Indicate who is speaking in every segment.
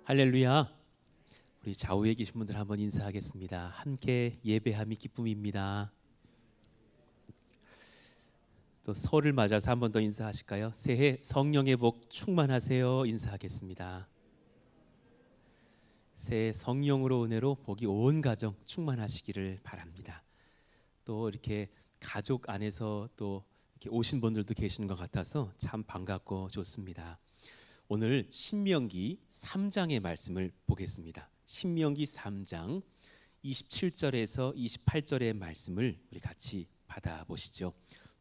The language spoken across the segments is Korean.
Speaker 1: 할렐루야. 우리 좌우에 계신 분들 한번 인사하겠습니다. 함께 예배함이 기쁨입니다. 또 설을 맞아서 한 번 더 인사하실까요? 새해 성령의 복 충만하세요. 인사하겠습니다. 새해 성령으로 은혜로 복이 온 가정 충만하시기를 바랍니다. 또 이렇게 가족 안에서 또 이렇게 오신 분들도 계시는 것 같아서 참 반갑고 좋습니다. 오늘 신명기 3장의 말씀을 보겠습니다. 신명기 3장 27절에서 28절의 말씀을 우리 같이 받아보시죠.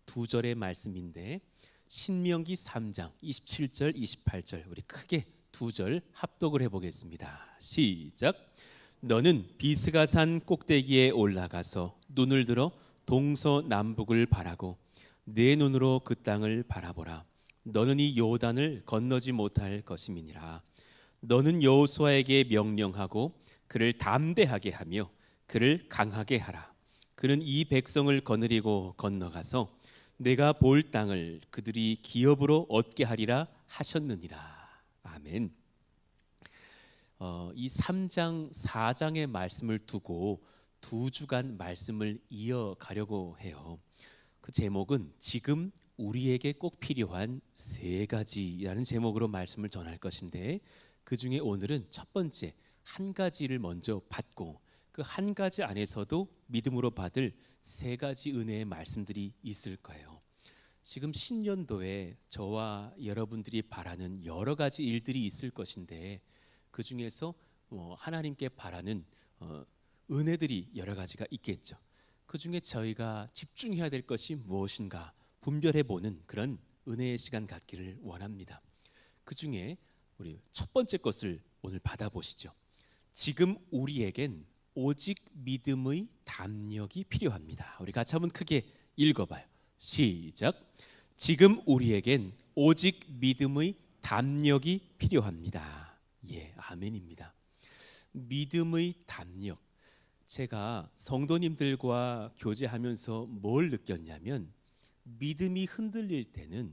Speaker 1: 두 절의 말씀인데 신명기 3장 27절 28절 우리 크게 두 절 합독을 해보겠습니다. 시작. 너는 비스가산 꼭대기에 올라가서 눈을 들어 동서남북을 바라고 내 눈으로 그 땅을 바라보라. 너는 이 요단을 건너지 못할 것임이니라. 너는 여호수아에게 명령하고 그를 담대하게 하며 그를 강하게 하라. 그는 이 백성을 거느리고 건너가서 내가 볼 땅을 그들이 기업으로 얻게 하리라 하셨느니라. 아멘. 이 3장 4장의 말씀을 두고 두 주간 말씀을 이어가려고 해요. 그 제목은 지금 우리에게 꼭 필요한 세 가지라는 제목으로 말씀을 전할 것인데, 그 중에 오늘은 첫 번째 한 가지를 먼저 받고 그 한 가지 안에서도 믿음으로 받을 세 가지 은혜의 말씀들이 있을 거예요. 지금 신년도에 저와 여러분들이 바라는 여러 가지 일들이 있을 것인데, 그 중에서 하나님께 바라는 은혜들이 여러 가지가 있겠죠. 그 중에 저희가 집중해야 될 것이 무엇인가 분별해보는 그런 은혜의 시간 갖기를 원합니다. 그 중에 우리 첫 번째 것을 오늘 받아보시죠. 지금 우리에겐 오직 믿음의 담력이 필요합니다. 우리 같이 한번 크게 읽어봐요. 시작. 지금 우리에겐 오직 믿음의 담력이 필요합니다. 예, 아멘입니다. 믿음의 담력. 제가 성도님들과 교제하면서 뭘 느꼈냐면, 믿음이 흔들릴 때는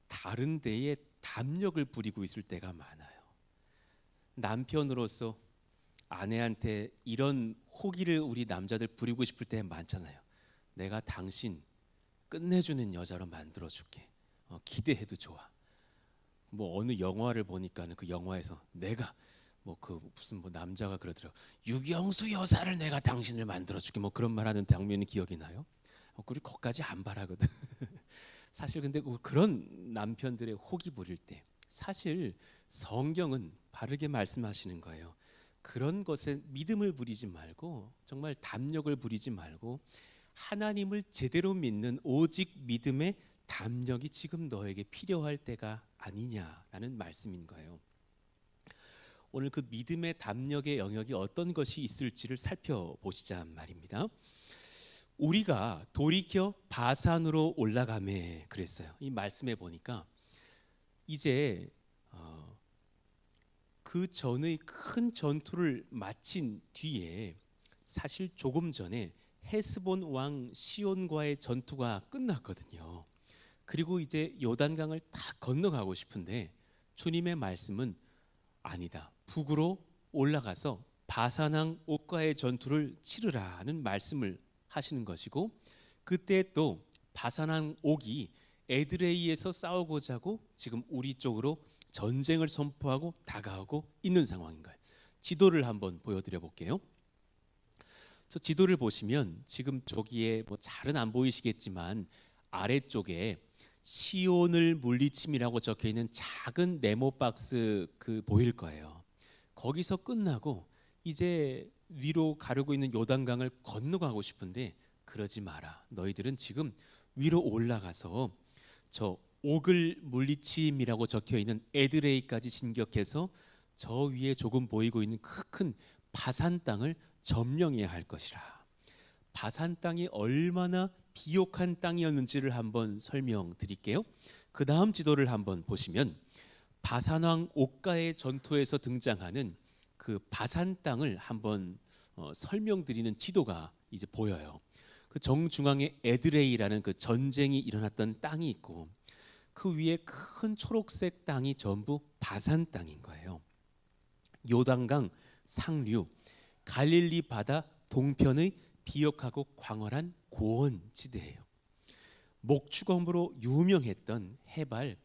Speaker 1: 다른 데에 담력을 부리고 있을 때가 많아요. 남편으로서 아내한테 이런 호기를 우리 남자들 부리고 싶을 때 많잖아요. 내가 당신 끝내주는 여자로 만들어줄게. 기대해도 좋아. 뭐 어느 영화를 보니까는 그 영화에서 내가 그 무슨 남자가 그러더라고. 유경수 여사를 내가 당신을 만들어줄게. 그런 말하는 장면이 기억이 나요. 그리고 거기까지 안 바라거든. 사실 근데 그런 남편들의 호기 부릴 때 사실 성경은 바르게 말씀하시는 거예요. 그런 것에 믿음을 부리지 말고 정말 담력을 부리지 말고 하나님을 제대로 믿는 오직 믿음의 담력이 지금 너에게 필요할 때가 아니냐라는 말씀인 거예요. 오늘 그 믿음의 담력의 영역이 어떤 것이 있을지를 살펴보시자 말입니다. 우리가 돌이켜 바산으로 올라가매 그랬어요. 이 말씀에 보니까 이제 그 전의 큰 전투를 마친 뒤에 사실 조금 전에 헤스본 왕 시온과의 전투가 끝났거든요. 그리고 이제 요단강을 다 건너가고 싶은데 주님의 말씀은 아니다. 북으로 올라가서 바산왕 옥과의 전투를 치르라는 말씀을 하시는 것이고, 그때 또 바산왕 옥이 에드레이에서 싸우고자 하고 지금 우리 쪽으로 전쟁을 선포하고 다가오고 있는 상황인 거예요. 지도를 한번 보여드려 볼게요. 저 지도를 보시면 지금 저기에 잘은 안 보이시겠지만 아래쪽에 시온을 물리침이라고 적혀 있는 작은 네모 박스 보일 거예요. 거기서 끝나고 이제 위로 가르고 있는 요단강을 건너가고 싶은데 그러지 마라. 너희들은 지금 위로 올라가서 저 옥을 물리침이라고 적혀 있는 에드레이까지 진격해서 저 위에 조금 보이고 있는 큰 바산 땅을 점령해야 할 것이라. 바산 땅이 얼마나 비옥한 땅이었는지를 한번 설명드릴게요. 그 다음 지도를 한번 보시면 바산왕 옥과의 전투에서 등장하는 그 바산 땅을 한번 설명드리는 지도가 이제 보여요. 그 정중앙에 에드레이라는 그 전쟁이 일어났던 땅이 있고 그 위에 큰 초록색 땅이 전부 바산 땅인 거예요. 요단강 상류, 갈릴리 바다 동편의 비옥하고 광활한 고원 지대예요. 목축업으로 유명했던 해발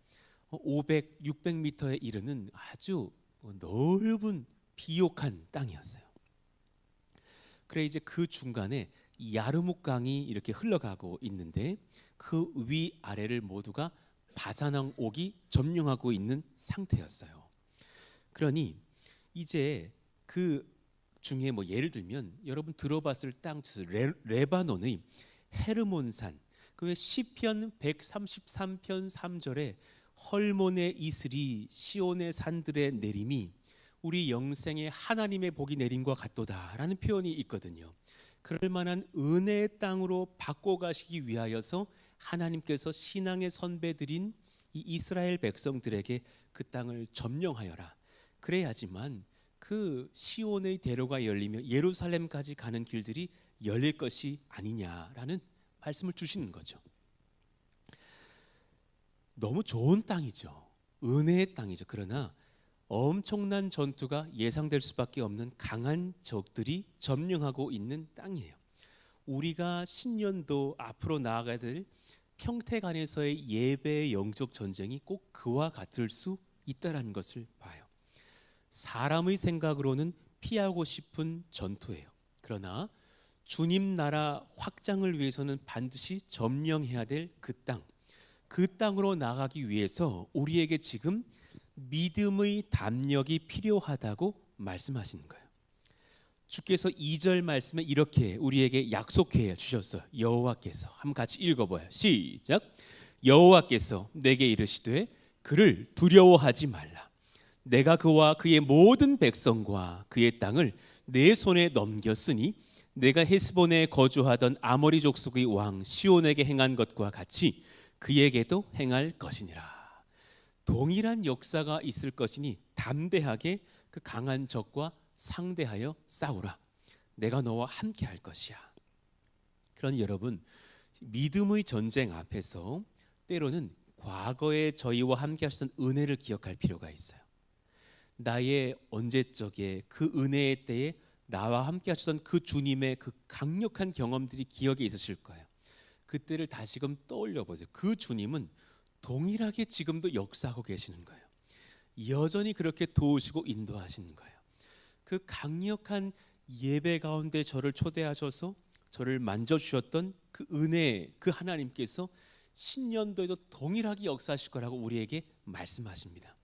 Speaker 1: 500, 600m에 이르는 아주 넓은 비옥한 땅이었어요. 그래 이제 그 중간에 야르묵강이 이렇게 흘러가고 있는데 그 위 아래를 모두가 바사낭 옥이 점령하고 있는 상태였어요. 그러니 이제 그 중에 뭐 예를 들면 여러분 들어봤을 땅 레바논의 헤르몬산, 그 시편 133편 3절에 헐몬의 이슬이 시온의 산들에 내림이 우리 영생에 하나님의 복이 내림과 같도다라는 표현이 있거든요. 그럴 만한 은혜의 땅으로 바꿔가시기 위하여서 하나님께서 신앙의 선배들인 이 이스라엘 백성들에게 그 땅을 점령하여라. 그래야지만 그 시온의 대로가 열리며 예루살렘까지 가는 길들이 열릴 것이 아니냐라는 말씀을 주시는 거죠. 너무 좋은 땅이죠. 은혜의 땅이죠. 그러나 엄청난 전투가 예상될 수밖에 없는 강한 적들이 점령하고 있는 땅이에요. 우리가 신년도 앞으로 나아가야 될 평택 안에서의 예배의 영적 전쟁이 꼭 그와 같을 수 있다라는 것을 봐요. 사람의 생각으로는 피하고 싶은 전투예요. 그러나 주님 나라 확장을 위해서는 반드시 점령해야 될 그 땅, 그 땅으로 나가기 위해서 우리에게 지금 믿음의 담력이 필요하다고 말씀하시는 거예요. 주께서 2절 말씀에 이렇게 우리에게 약속해 주셨어요. 여호와께서 한번 같이 읽어봐요. 시작. 여호와께서 내게 이르시되 그를 두려워하지 말라. 내가 그와 그의 모든 백성과 그의 땅을 내 손에 넘겼으니 내가 헤스본에 거주하던 아모리 족속의 왕 시온에게 행한 것과 같이 그에게도 행할 것이니라. 동일한 역사가 있을 것이니 담대하게 그 강한 적과 상대하여 싸우라. 내가 너와 함께 할 것이야. 그러니 여러분, 믿음의 전쟁 앞에서 때로는 과거에 저희와 함께 하셨던 은혜를 기억할 필요가 있어요. 나의 언제적에 그 은혜의 때에 나와 함께 하셨던 그 주님의 그 강력한 경험들이 기억에 있으실 거예요. 그때를 다시금 떠올려 보세요. 그 주님은 동일하게 지금도 역사하고 계시는 거예요. 여전히 그렇게 도우시고 인도하시는 거예요. 그 강력한 예배 가운데 저를 초대하셔서 저를 만져주셨던 그 은혜, 그 하나님께서 신년도에도 동일하게 역사하실 거라고 우리에게 말씀하십니다.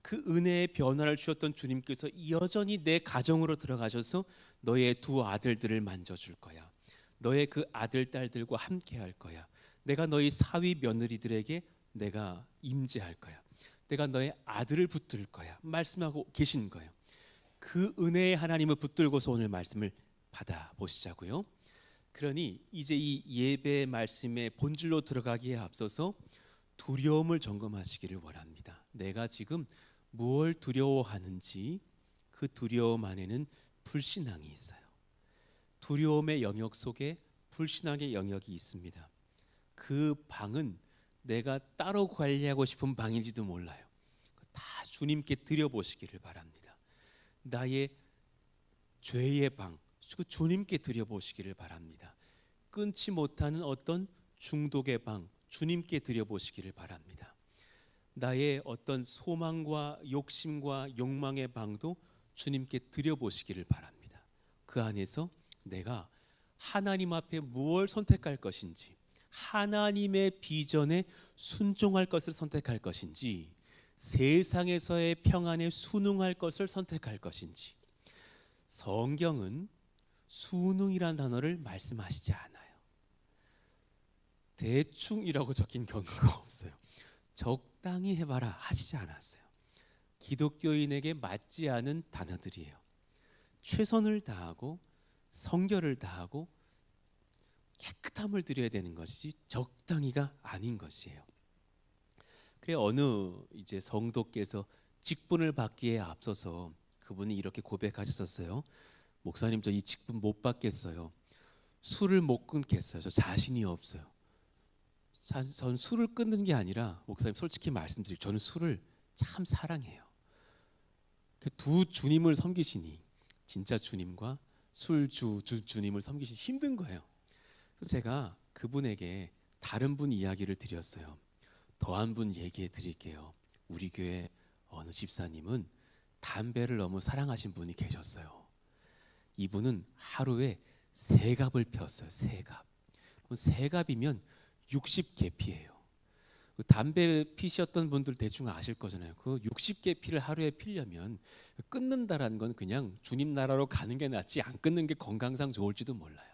Speaker 1: 그 은혜의 변화를 주셨던 주님께서 여전히 내 가정으로 들어가셔서 너의 두 아들들을 만져줄 거야. 너의 그 아들, 딸들과 함께 할 거야. 내가 너희 사위 며느리들에게 내가 임재할 거야. 내가 너의 아들을 붙들 거야. 말씀하고 계신 거예요. 그 은혜의 하나님을 붙들고서 오늘 말씀을 받아보시자고요. 그러니 이제 이 예배 말씀의 본질로 들어가기에 앞서서 두려움을 점검하시기를 원합니다. 내가 지금 무엇을 두려워하는지 그 두려움 안에는 불신앙이 있어요. 두려움의 영역 속에 불신앙의 영역이 있습니다. 그 방은 내가 따로 관리하고 싶은 방인지도 몰라요. 다 주님께 드려보시기를 바랍니다. 나의 죄의 방, 그 주님께 드려보시기를 바랍니다. 끊지 못하는 어떤 중독의 방, 주님께 드려보시기를 바랍니다. 나의 어떤 소망과 욕심과 욕망의 방도 주님께 드려보시기를 바랍니다. 그 안에서 내가 하나님 앞에 무엇을 선택할 것인지, 하나님의 비전에 순종할 것을 선택할 것인지, 세상에서의 평안에 순응할 것을 선택할 것인지. 성경은 순응이라는 단어를 말씀하시지 않아요. 대충이라고 적힌 경우가 없어요. 적당히 해봐라 하시지 않았어요. 기독교인에게 맞지 않은 단어들이에요. 최선을 다하고 성결을 다하고 깨끗함을 드려야 되는 것이 적당히가 아닌 것이에요. 그래 어느 이제 성도께서 직분을 받기에 앞서서 그분이 이렇게 고백하셨었어요. 목사님, 저 이 직분 못 받겠어요. 술을 못 끊겠어요. 저 자신이 없어요. 전 술을 끊는 게 아니라 목사님 솔직히 말씀드리고 저는 술을 참 사랑해요. 그 두 주님을 섬기시니 진짜 주님과 주님을 섬기시니 힘든 거예요. 그래서 제가 그분에게 다른 분 이야기를 드렸어요. 더 한 분 얘기해 드릴게요. 우리 교회 어느 집사님은 담배를 너무 사랑하신 분이 계셨어요. 이분은 하루에 3갑을 피웠어요. 3갑. 세 갑이면 60개 피예요. 그 담배 피셨던 분들 대충 아실 거잖아요. 그 60개 피를 하루에 피려면 끊는다라는 건 그냥 주님 나라로 가는 게 낫지 안 끊는 게 건강상 좋을지도 몰라요.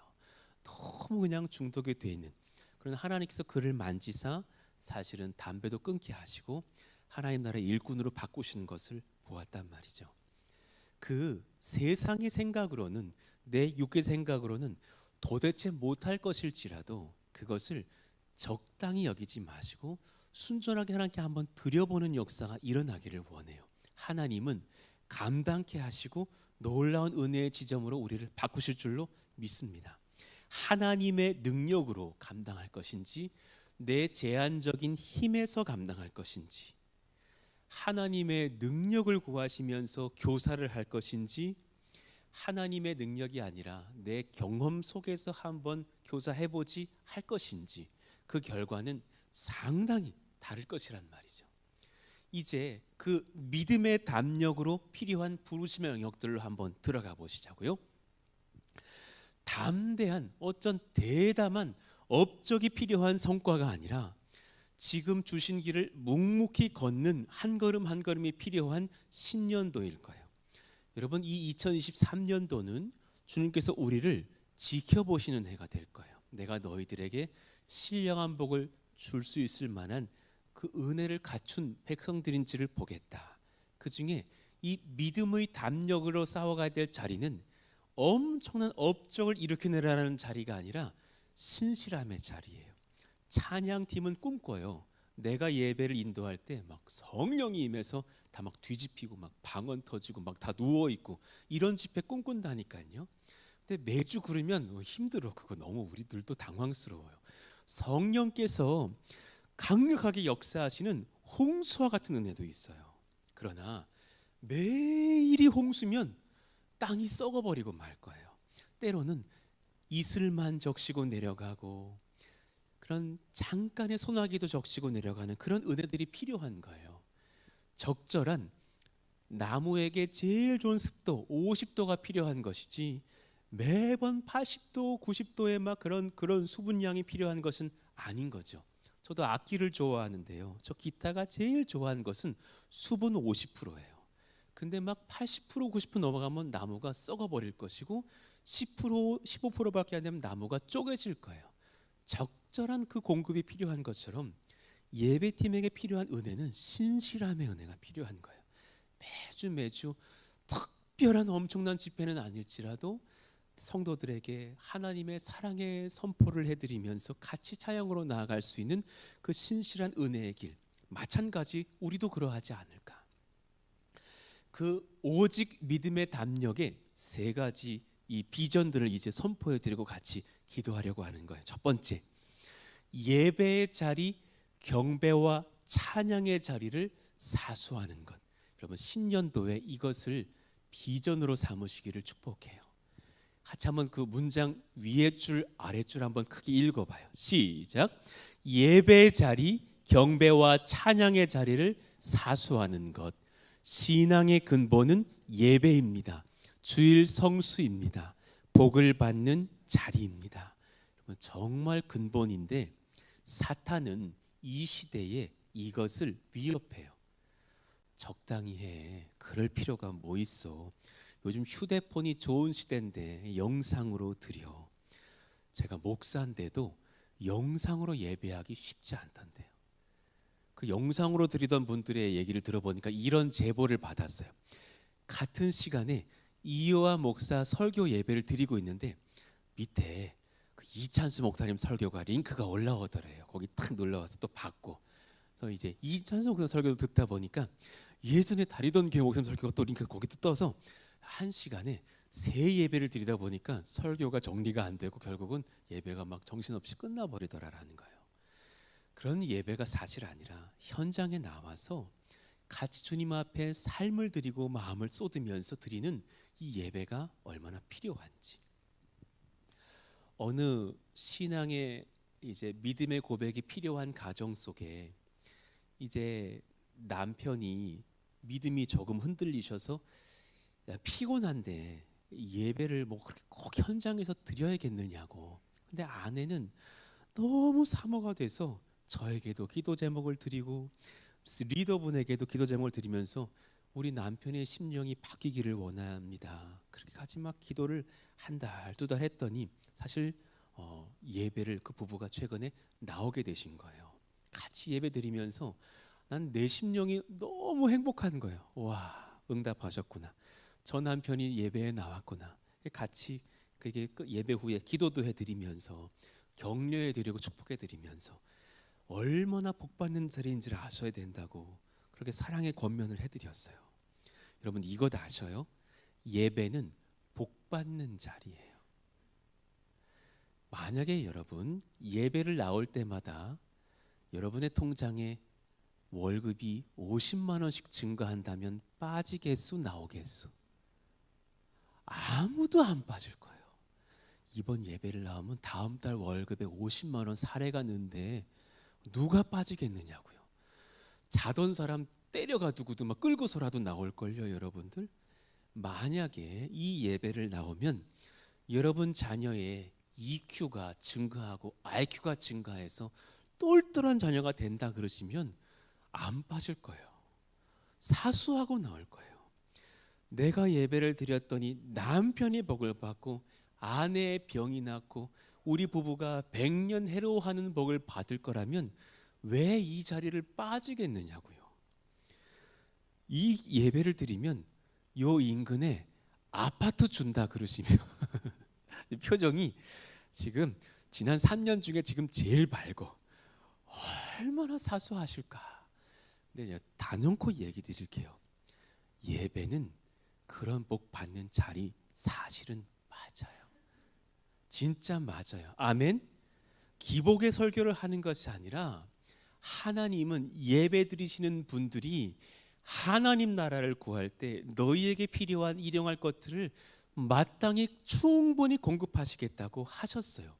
Speaker 1: 너무 그냥 중독이 돼 있는. 그런 하나님께서 그를 만지사 사실은 담배도 끊게 하시고 하나님 나라의 일꾼으로 바꾸시는 것을 보았단 말이죠. 그 세상의 생각으로는 내 육의 생각으로는 도대체 못할 것일지라도 그것을 적당히 여기지 마시고 순전하게 하나님께 한번 드려보는 역사가 일어나기를 원해요. 하나님은 감당케 하시고 놀라운 은혜의 지점으로 우리를 바꾸실 줄로 믿습니다. 하나님의 능력으로 감당할 것인지 내 제한적인 힘에서 감당할 것인지, 하나님의 능력을 구하시면서 교사를 할 것인지, 하나님의 능력이 아니라 내 경험 속에서 한번 교사해보지 할 것인지, 그 결과는 상당히 다를 것이란 말이죠. 이제 그 믿음의 담력으로 필요한 부르심의 영역들로 한번 들어가 보시자고요. 담대한 어쩐 대담한 업적이 필요한 성과가 아니라 지금 주신 길을 묵묵히 걷는 한 걸음 한 걸음이 필요한 신년도일 거예요. 여러분, 이 2023년도는 주님께서 우리를 지켜보시는 해가 될 거예요. 내가 너희들에게 신령한 복을 줄 수 있을 만한 그 은혜를 갖춘 백성들인지를 보겠다. 그 중에 이 믿음의 담력으로 싸워가야 될 자리는 엄청난 업적을 일으켜내라는 자리가 아니라 신실함의 자리예요. 찬양팀은 꿈꿔요. 내가 예배를 인도할 때 막 성령이 임해서 다 막 뒤집히고 막 방언 터지고 막 다 누워 있고 이런 집회 꿈꾼다니까요. 근데 매주 그러면 힘들어. 그거 너무 우리들도 당황스러워요. 성령께서 강력하게 역사하시는 홍수와 같은 은혜도 있어요. 그러나 매일이 홍수면 땅이 썩어버리고 말 거예요. 때로는 이슬만 적시고 내려가고 그런 잠깐의 소나기도 적시고 내려가는 그런 은혜들이 필요한 거예요. 적절한 나무에게 제일 좋은 습도 50도가 필요한 것이지 매번 80도, 90도의 막 그런 수분량이 필요한 것은 아닌 거죠. 저도 악기를 좋아하는데요. 저 기타가 제일 좋아하는 것은 수분 50%예요. 근데 막 80%, 90% 넘어가면 나무가 썩어버릴 것이고 10%, 15%밖에 안 되면 나무가 쪼개질 거예요. 적절한 그 공급이 필요한 것처럼 예배팀에게 필요한 은혜는 신실함의 은혜가 필요한 거예요. 매주 특별한 엄청난 집회는 아닐지라도 성도들에게 하나님의 사랑의 선포를 해드리면서 같이 차영으로 나아갈 수 있는 그 신실한 은혜의 길, 마찬가지 우리도 그러하지 않을까. 그 오직 믿음의 담력의 3가지 이 비전들을 이제 선포해드리고 같이 기도하려고 하는 거예요. 첫 번째, 예배의 자리, 경배와 찬양의 자리를 사수하는 것. 여러분, 신년도에 이것을 비전으로 삼으시기를 축복해요. 같이 한번 그 문장 위에 줄 아래 줄 한번 크게 읽어봐요. 시작. 예배의 자리, 경배와 찬양의 자리를 사수하는 것. 신앙의 근본은 예배입니다. 주일 성수입니다. 복을 받는 자리입니다. 정말 근본인데 사탄은 이 시대에 이것을 위협해요. 적당히 해. 그럴 필요가 뭐 있어. 요즘 휴대폰이 좋은 시대인데 영상으로 드려. 제가 목사인데도 영상으로 예배하기 쉽지 않던데요. 그 영상으로 드리던 분들의 얘기를 들어보니까 이런 제보를 받았어요. 같은 시간에 이효아 목사 설교 예배를 드리고 있는데 밑에 그 이찬수 목사님 설교가 링크가 올라오더래요. 거기 탁 눌러와서 또 받고. 그래서 이제 이찬수 목사 설교를 듣다 보니까 예전에 다니던 교회 목사님 설교가 또 링크가 거기 또 떠서 한 시간에 3예배를 드리다 보니까 설교가 정리가 안 되고 결국은 예배가 막 정신없이 끝나버리더라라는 거예요. 그런 예배가 사실 아니라 현장에 나와서 같이 주님 앞에 삶을 드리고 마음을 쏟으면서 드리는 이 예배가 얼마나 필요한지. 어느 신앙의 이제 믿음의 고백이 필요한 가정 속에 이제 남편이 믿음이 조금 흔들리셔서 야, 피곤한데 예배를 뭐 그렇게 꼭 현장에서 드려야겠느냐고. 근데 아내는 너무 사모가 돼서 저에게도 기도 제목을 드리고 리더분에게도 기도 제목을 드리면서 우리 남편의 심령이 바뀌기를 원합니다. 그렇게 같이 막 기도를 한 달, 두 달 했더니 사실 예배를 그 부부가 최근에 나오게 되신 거예요. 같이 예배 드리면서 난 내 심령이 너무 행복한 거예요. 와, 응답하셨구나. 저 남편이 예배에 나왔구나. 같이 그게 예배 후에 기도도 해드리면서 격려해 드리고 축복해 드리면서 얼마나 복받는 자리인지를 아셔야 된다고 그렇게 사랑의 권면을 해드렸어요. 여러분 이거 다 아셔요? 예배는 복받는 자리예요. 만약에 여러분 예배를 나올 때마다 여러분의 통장에 월급이 50만 원씩 증가한다면 빠지겠수 나오겠수? 아무도 안 빠질 거예요. 이번 예배를 나오면 다음 달 월급에 50만 원 사례가 는데 누가 빠지겠느냐고요. 자던 사람 때려가 두고도 막 끌고서라도 나올걸요. 여러분들 만약에 이 예배를 나오면 여러분 자녀의 EQ가 증가하고 IQ가 증가해서 똘똘한 자녀가 된다 그러시면 안 빠질 거예요. 사수하고 나올 거예요. 내가 예배를 드렸더니 남편이 복을 받고 아내의 병이 낫고 우리 부부가 100년 해로워하는 복을 받을 거라면 왜 이 자리를 빠지겠느냐고요. 이 예배를 드리면 요 인근에 아파트 준다 그러시면 표정이 지금 지난 3년 중에 지금 제일 밝어. 얼마나 사수하실까. 근데 단연코 얘기 드릴게요. 예배는 그런 복 받는 자리 사실은 맞아요. 진짜 맞아요. 아멘. 기복의 설교를 하는 것이 아니라 하나님은 예배 드리시는 분들이 하나님 나라를 구할 때 너희에게 필요한 일용할 것들을 마땅히 충분히 공급하시겠다고 하셨어요.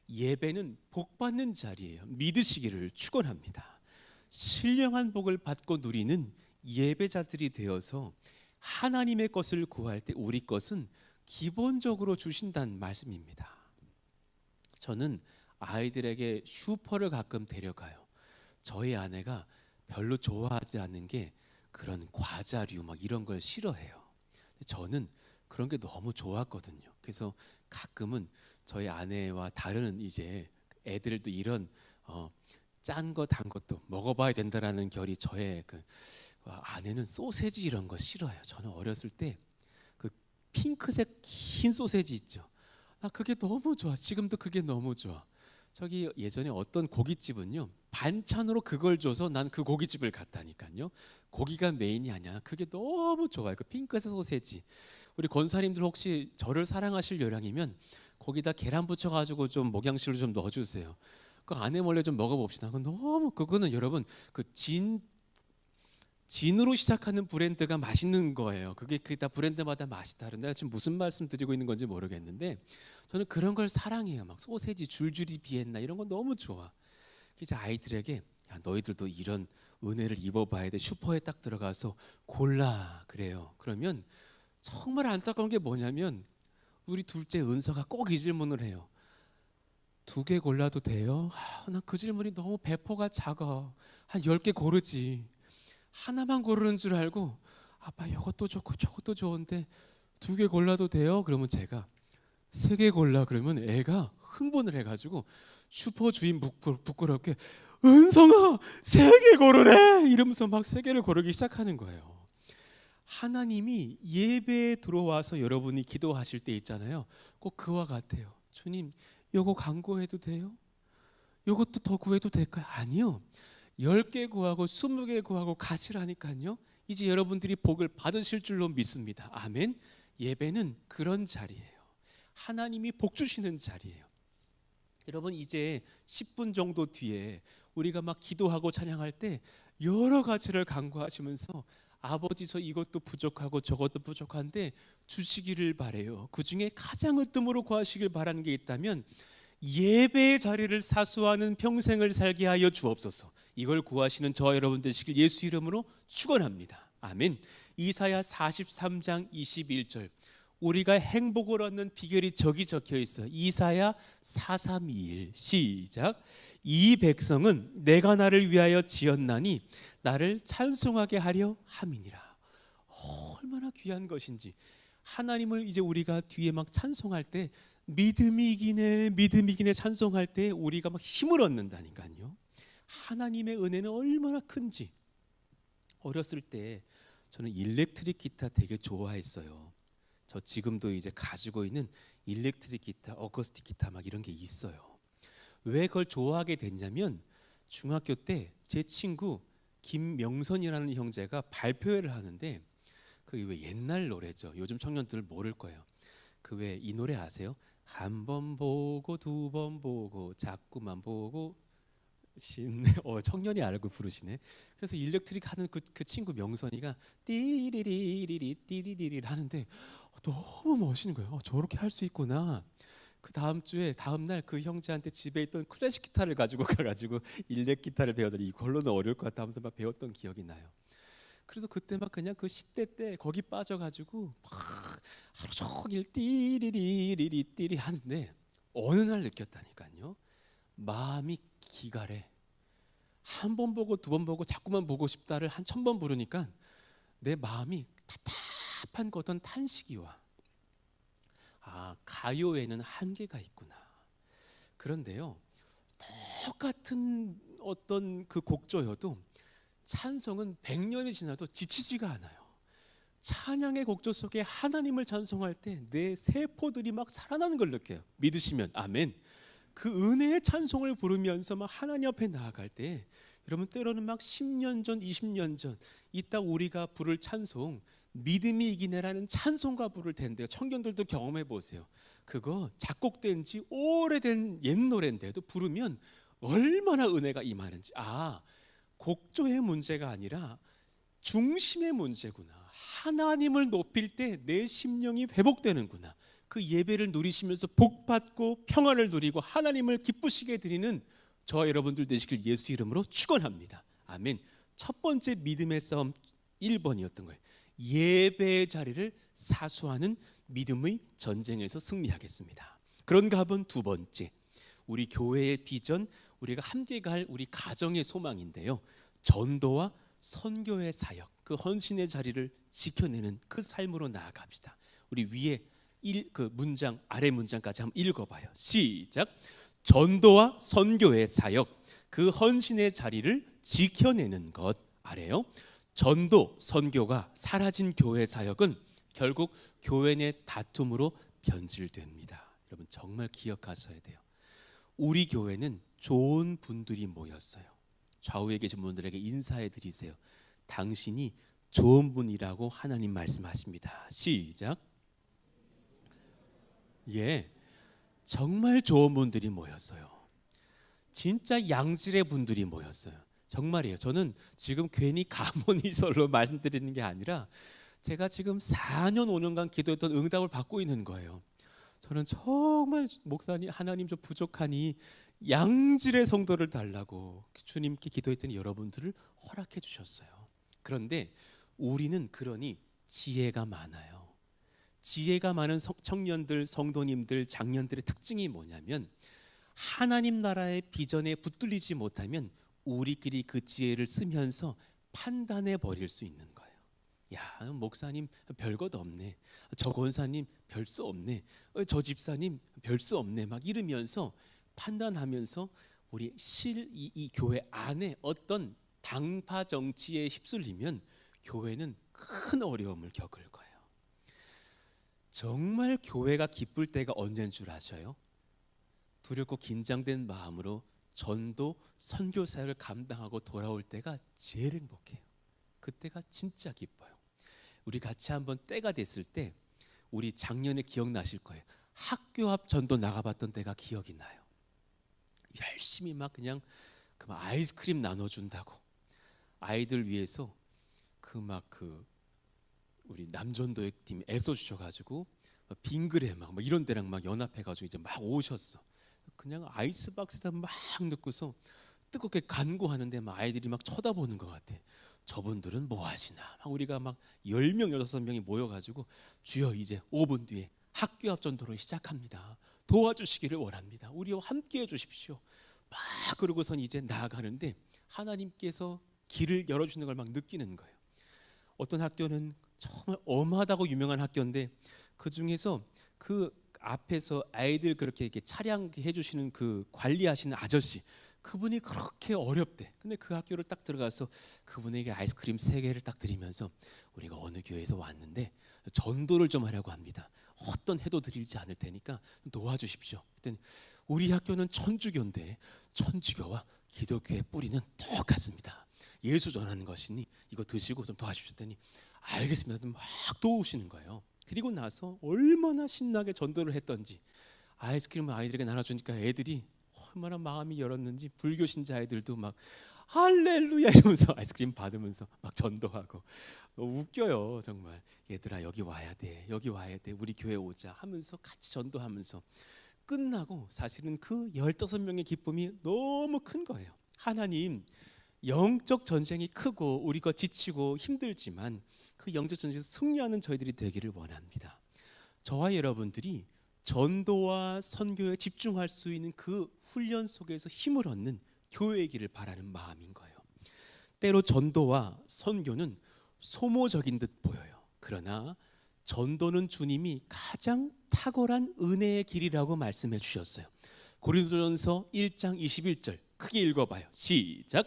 Speaker 1: 예배는 복 받는 자리예요. 믿으시기를 축원합니다. 신령한 복을 받고 누리는 예배자들이 되어서 하나님의 것을 구할 때 우리 것은 기본적으로 주신다는 말씀입니다. 저는 아이들에게 슈퍼를 가끔 데려가요. 저희 아내가 별로 좋아하지 않는 게 그런 과자류 막 이런 걸 싫어해요. 저는 그런 게 너무 좋았거든요. 그래서 가끔은 저희 아내와 다른 이제 애들도 이런 짠 거 단 것도 먹어봐야 된다라는 결이 저의 그 아내는 소세지 이런 거 싫어해요. 저는 어렸을 때 그 핑크색 흰 소세지 있죠. 나 그게 너무 좋아. 지금도 그게 너무 좋아. 저기 예전에 어떤 고깃집은요 반찬으로 그걸 줘서 난 그 고깃집을 갔다니까요. 고기가 메인이 아니야. 그게 너무 좋아요. 그 핑크색 소세지. 우리 권사님들 혹시 저를 사랑하실 요량이면 거기다 계란 붙여가지고 좀 목양실로 좀 넣어주세요. 그 안에 몰래 좀 먹어봅시다. 그거는 여러분 그 진으로 시작하는 브랜드가 맛있는 거예요. 그게 다 브랜드마다 맛이 다른데 지금 무슨 말씀 드리고 있는 건지 모르겠는데 저는 그런 걸 사랑해요. 막 소세지 줄줄이 비엔나 이런 거 너무 좋아. 이제 아이들에게 야, 너희들도 이런 은혜를 입어봐야 돼. 슈퍼에 딱 들어가서 골라 그래요. 그러면 정말 안타까운 게 뭐냐면 우리 둘째 은서가 꼭 이 질문을 해요. 2개 골라도 돼요? 난 그 질문이 너무 배포가 작아. 한 10개 고르지. 하나만 고르는 줄 알고 아빠 이것도 좋고 저것도 좋은데 2개 골라도 돼요? 그러면 제가 3개 골라 그러면 애가 흥분을 해가지고 슈퍼 주인 부끄럽게 은성아 3개 고르래 이러면서 막 3개를 고르기 시작하는 거예요. 하나님이 예배에 들어와서 여러분이 기도하실 때 있잖아요. 꼭 그와 같아요. 주님 요거 광고해도 돼요? 요것도 더 구해도 될까요? 아니요. 10개 구하고 20개 구하고 가시라니까요. 이제 여러분들이 복을 받으실 줄로 믿습니다. 아멘. 예배는 그런 자리예요. 하나님이 복 주시는 자리예요. 여러분 이제 10분 정도 뒤에 우리가 막 기도하고 찬양할 때 여러 가지를 간구하시면서 아버지 저 이것도 부족하고 저것도 부족한데 주시기를 바래요. 그 중에 가장 으뜸으로 구하시길 바라는 게 있다면 예배의 자리를 사수하는 평생을 살게 하여 주옵소서. 이걸 구하시는 저와 여러분 되시길 예수 이름으로 축원합니다. 아멘. 이사야 43장 21절. 우리가 행복을 얻는 비결이 저기 적혀 있어요. 이사야 4321 시작. 이 백성은 내가 나를 위하여 지었나니 나를 찬송하게 하려 함이니라. 얼마나 귀한 것인지. 하나님을 이제 우리가 뒤에 막 찬송할 때 믿음이 이기네 찬송할 때 우리가 막 힘을 얻는다니까요. 하나님의 은혜는 얼마나 큰지. 어렸을 때 저는 일렉트릭 기타 되게 좋아했어요. 저 지금도 이제 가지고 있는 일렉트릭 기타, 어쿠스틱 기타 막 이런 게 있어요. 왜 그걸 좋아하게 됐냐면 중학교 때 제 친구 김명선이라는 형제가 발표회를 하는데 그 왜 옛날 노래죠. 요즘 청년들 모를 거예요. 그 왜 이 노래 아세요? 한 번 보고 두 번 보고 자꾸만 보고 청년이 알고 부르시네. 그래서 일렉트릭 하는 그 친구 명선이가 띠리리리리 띠리리리 하는데 너무 멋있는 거예요. 저렇게 할 수 있구나. 그 다음 주에 다음 날 그 형제한테 집에 있던 클래식 기타를 가지고 가가지고 일렉 기타를 배우더니 이걸로는 어려울 것 같다 하면서 막 배웠던 기억이 나요. 그래서 그때 막 그냥 그 10대 때 거기 빠져가지고 막 하루 종일 띠리리리리 띠리 하는데 어느 날 느꼈다니까요. 마음이 기갈해. 한 번 보고 두 번 보고 자꾸만 보고 싶다를 한 1000번 부르니까 내 마음이 답답한 거 어떤 탄식이 와. 아, 가요에는 한계가 있구나. 그런데요, 똑같은 어떤 그 곡조여도 찬송은 100년이 지나도 지치지가 않아요. 찬양의 곡조 속에 하나님을 찬송할 때 내 세포들이 막 살아나는 걸 느껴요. 믿으시면 아멘. 그 은혜의 찬송을 부르면서 막 하나님 앞에 나아갈 때 여러분 때로는 막 10년 전 20년 전 이따 우리가 부를 찬송 믿음이 이기네라는 찬송가 부를 텐데요. 청년들도 경험해 보세요. 그거 작곡된 지 오래된 옛 노래인데도 부르면 얼마나 은혜가 임하는지. 아, 곡조의 문제가 아니라 중심의 문제구나. 하나님을 높일 때 내 심령이 회복되는구나. 그 예배를 누리시면서 복받고 평안을 누리고 하나님을 기쁘시게 드리는 저와 여러분들 되시길 예수 이름으로 축원합니다. 아멘. 첫 번째 믿음의 싸움 1번이었던 거예요. 예배의 자리를 사수하는 믿음의 전쟁에서 승리하겠습니다. 그런가 하면 두 번째, 우리 교회의 비전, 우리가 함께 갈 우리 가정의 소망인데요. 전도와 선교의 사역, 그 헌신의 자리를 지켜내는 그 삶으로 나아갑시다. 우리 위에 그 문장 아래 문장까지 한번 읽어봐요. 시작. 전도와 선교의 사역, 그 헌신의 자리를 지켜내는 것. 아래요. 전도, 선교가 사라진 교회 사역은 결국 교회 내 다툼으로 변질됩니다. 여러분 정말 기억하셔야 돼요. 우리 교회는 좋은 분들이 모였어요. 좌우에 계신 분들에게 인사해 드리세요. 당신이 좋은 분이라고 하나님 말씀하십니다. 시작. 예, 정말 좋은 분들이 모였어요. 진짜 양질의 분들이 모였어요. 정말이에요. 저는 지금 괜히 가문이설로 말씀드리는 게 아니라 제가 지금 4년 5년간 기도했던 응답을 받고 있는 거예요. 저는 정말 목사님 하나님 좀 부족하니 양질의 성도를 달라고 주님께 기도했더니 여러분들을 허락해 주셨어요. 그런데 우리는 그러니 지혜가 많아요. 지혜가 많은 청년들, 성도님들, 장년들의 특징이 뭐냐면 하나님 나라의 비전에 붙들리지 못하면 우리끼리 그 지혜를 쓰면서 판단해 버릴 수 있는 거예요. 야, 목사님 별것 없네. 저 권사님 별 수 없네. 저 집사님 별 수 없네. 막 이러면서 판단하면서 우리 이 교회 안에 어떤 당파 정치에 휩쓸리면 교회는 큰 어려움을 겪을 거예요. 정말 교회가 기쁠 때가 언제인 줄 아셔요? 두렵고 긴장된 마음으로 전도 선교 사역을 감당하고 돌아올 때가 제일 행복해요. 그때가 진짜 기뻐요. 우리 같이 한번 때가 됐을 때 우리 작년에 기억나실 거예요. 학교 앞 전도 나가봤던 때가 기억이 나요. 열심히 막 그냥 그 아이스크림 나눠준다고 아이들 위해서 우리 남전도의 팀 애써 주셔가지고 빙그레 막 이런 데랑 막 연합해가지고 이제 막 오셨어. 그냥 아이스박스에다 막 넣고서 뜨겁게 간구하는데 막 아이들이 막 쳐다보는 것 같아. 저분들은 뭐 하시나? 막 우리가 막 10명, 16명이 모여가지고 주여 이제 5분 뒤에 학교 앞 전도를 시작합니다. 도와주시기를 원합니다. 우리와 함께 해주십시오. 막 그러고선 이제 나아가는데 하나님께서 길을 열어주는 걸 막 느끼는 거예요. 어떤 학교는 정말 엄하다고 유명한 학교인데 그 중에서 그 앞에서 아이들 그렇게 이렇게 차량 해주시는 그 관리하시는 아저씨, 그분이 그렇게 어렵대. 근데 그 학교를 딱 들어가서 그분에게 아이스크림 3개를 딱 드리면서 우리가 어느 교회에서 왔는데 전도를 좀 하려고 합니다. 어떤 해도 드리지 않을 테니까 도와주십시오. 그랬더니 우리 학교는 천주교인데 천주교와 기독교의 뿌리는 똑같습니다. 예수 전하는 것이니 이거 드시고 좀 도와주십시오. 했더니 알겠습니다. 막 도우시는 거예요. 그리고 나서 얼마나 신나게 전도를 했던지 아이스크림을 아이들에게 나눠주니까 애들이 얼마나 마음이 열었는지 불교 신자 아이들도 막 할렐루야 이러면서 아이스크림 받으면서 막 전도하고 웃겨요 정말. 얘들아 여기 와야 돼, 여기 와야 돼, 우리 교회 오자 하면서 같이 전도하면서 끝나고 사실은 그 15명의 기쁨이 너무 큰 거예요. 하나님, 영적 전쟁이 크고 우리가 지치고 힘들지만 그 영적 전쟁에서 승리하는 저희들이 되기를 원합니다. 저와 여러분들이 전도와 선교에 집중할 수 있는 그 훈련 속에서 힘을 얻는 교회이기를 바라는 마음인 거예요. 때로 전도와 선교는 소모적인 듯 보여요. 그러나 전도는 주님이 가장 탁월한 은혜의 길이라고 말씀해 주셨어요. 고린도전서 1장 21절 크게 읽어봐요. 시작.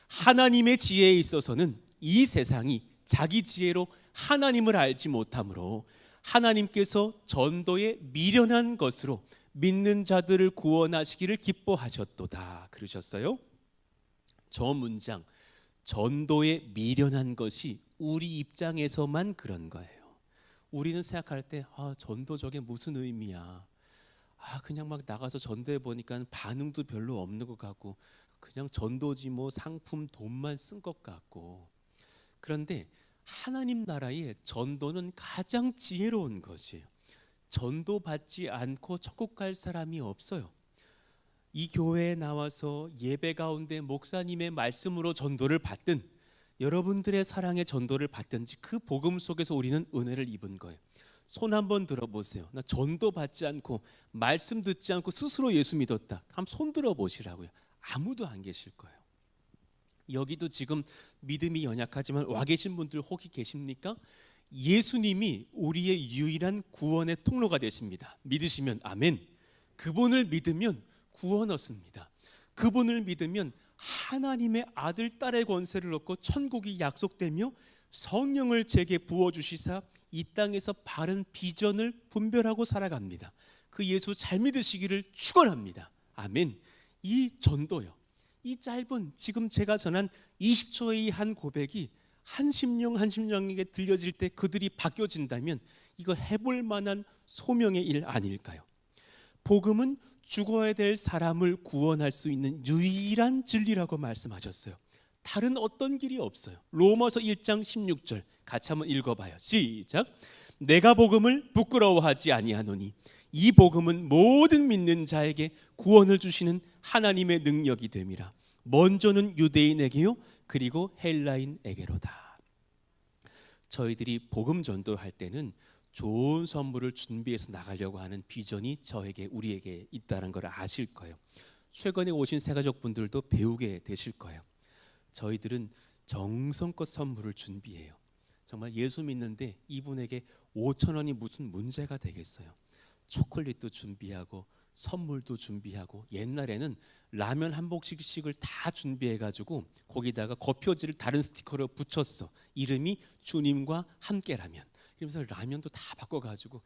Speaker 1: 하나님의 지혜에 있어서는 이 세상이 자기 지혜로 하나님을 알지 못하므로 하나님께서 전도에 미련한 것으로 믿는 자들을 구원하시기를 기뻐하셨도다 그러셨어요. 저 문장, 전도에 미련한 것이 우리 입장에서만 그런 거예요. 우리는 생각할 때 전도 저게 무슨 의미야, 그냥 막 나가서 전도해 보니까 반응도 별로 없는 것 같고 그냥 전도지 뭐 상품 돈만 쓴 것 같고. 그런데 하나님 나라의 전도는 가장 지혜로운 것이에요. 전도 받지 않고 천국 갈 사람이 없어요. 이 교회에 나와서 예배 가운데 목사님의 말씀으로 전도를 받든 여러분들의 사랑의 전도를 받든지 그 복음 속에서 우리는 은혜를 입은 거예요. 손 한번 들어보세요. 나 전도 받지 않고 말씀 듣지 않고 스스로 예수 믿었다. 한번 손 들어보시라고요. 아무도 안 계실 거예요. 여기도 지금 믿음이 연약하지만 와 계신 분들 혹시 계십니까? 예수님이 우리의 유일한 구원의 통로가 되십니다. 믿으시면 아멘. 그분을 믿으면 구원 얻습니다. 그분을 믿으면 하나님의 아들 딸의 권세를 얻고 천국이 약속되며 성령을 제게 부어주시사 이 땅에서 바른 비전을 분별하고 살아갑니다. 그 예수 잘 믿으시기를 축원합니다. 아멘. 이 전도요, 이 짧은 지금 제가 전한 20초의 한 고백이 한 심령 한 심령에게 들려질 때 그들이 바뀌어진다면 이거 해볼 만한 소명의 일 아닐까요? 복음은 죽어야 될 사람을 구원할 수 있는 유일한 진리라고 말씀하셨어요. 다른 어떤 길이 없어요. 로마서 1장 16절 같이 한번 읽어봐요. 시작. 내가 복음을 부끄러워하지 아니하노니 이 복음은 모든 믿는 자에게 구원을 주시는 하나님의 능력이 됨이라. 먼저는 유대인에게요 그리고 헬라인에게로다. 저희들이 복음 전도할 때는 좋은 선물을 준비해서 나가려고 하는 비전이 저에게 우리에게 있다는 걸 아실 거예요. 최근에 오신 새가족 분들도 배우게 되실 거예요. 저희들은 정성껏 선물을 준비해요. 정말 예수 믿는데 이분에게 5,000원이 무슨 문제가 되겠어요. 초콜릿도 준비하고 선물도 준비하고 옛날에는 라면 한 복씩을 다 준비해가지고 거기다가 거표지를 다른 스티커로 붙였어. 이름이 주님과 함께라면. 그러면서 라면도 다 바꿔가지고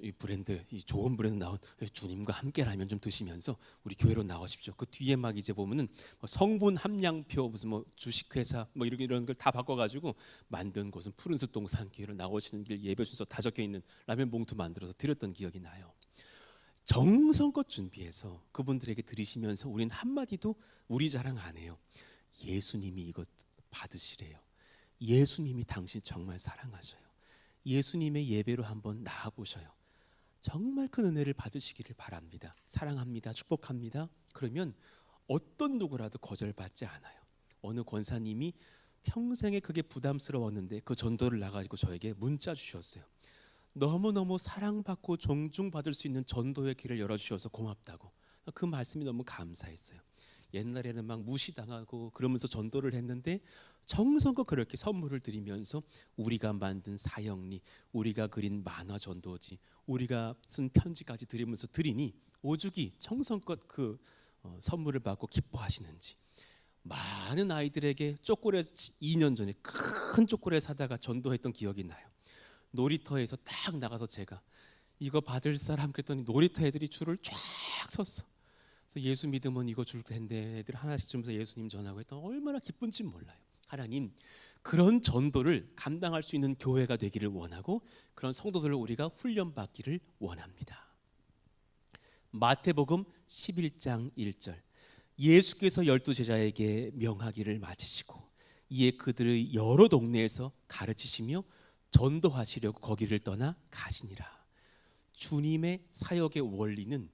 Speaker 1: 이 브랜드, 이 좋은 브랜드 나온 주님과 함께라면 좀 드시면서 우리 교회로 나오십시오. 그 뒤에 막 이제 보면은 성분 함량표 무슨 뭐 주식회사 뭐 이런 걸 다 바꿔가지고 만든 곳은 푸른숲 동산교회로 나오시는 길 예배 순서 다 적혀 있는 라면 봉투 만들어서 드렸던 기억이 나요. 정성껏 준비해서 그분들에게 드리시면서 우리는 한마디도 우리 자랑 안 해요. 예수님이 이것 받으시래요. 예수님이 당신 정말 사랑하셔요. 예수님의 예배로 한번 나아보셔요. 정말 큰 은혜를 받으시기를 바랍니다. 사랑합니다. 축복합니다. 그러면 어떤 누구라도 거절받지 않아요. 어느 권사님이 평생에 그게 부담스러웠는데 그 전도를 나가지고 저에게 문자 주셨어요. 너무너무 사랑받고 존중받을 수 있는 전도의 길을 열어주셔서 고맙다고. 그 말씀이 너무 감사했어요. 옛날에는 막 무시당하고 그러면서 전도를 했는데 정성껏 그렇게 선물을 드리면서 우리가 만든 사형리, 우리가 그린 만화 전도지, 우리가 쓴 편지까지 드리면서 드리니 오죽이 정성껏 그 선물을 받고 기뻐하시는지. 많은 아이들에게 초콜릿 2년 전에 큰 초콜릿 사다가 전도했던 기억이 나요. 놀이터에서 딱 나가서 제가 이거 받을 사람 그랬더니 놀이터 애들이 줄을 쫙 섰어. 그래서 예수 믿으면 이거 줄 텐데 애들 하나씩 주면서 예수님 전하고 했던 얼마나 기쁜지 몰라요. 하나님 그런 전도를 감당할 수 있는 교회가 되기를 원하고 그런 성도들을 우리가 훈련받기를 원합니다. 마태복음 11장 1절 예수께서 12제자에게 명하기를 마치시고 이에 그들의 여러 동네에서 가르치시며 전도하시려고 거기를 떠나 가시니라. 주님의 사역의 원리는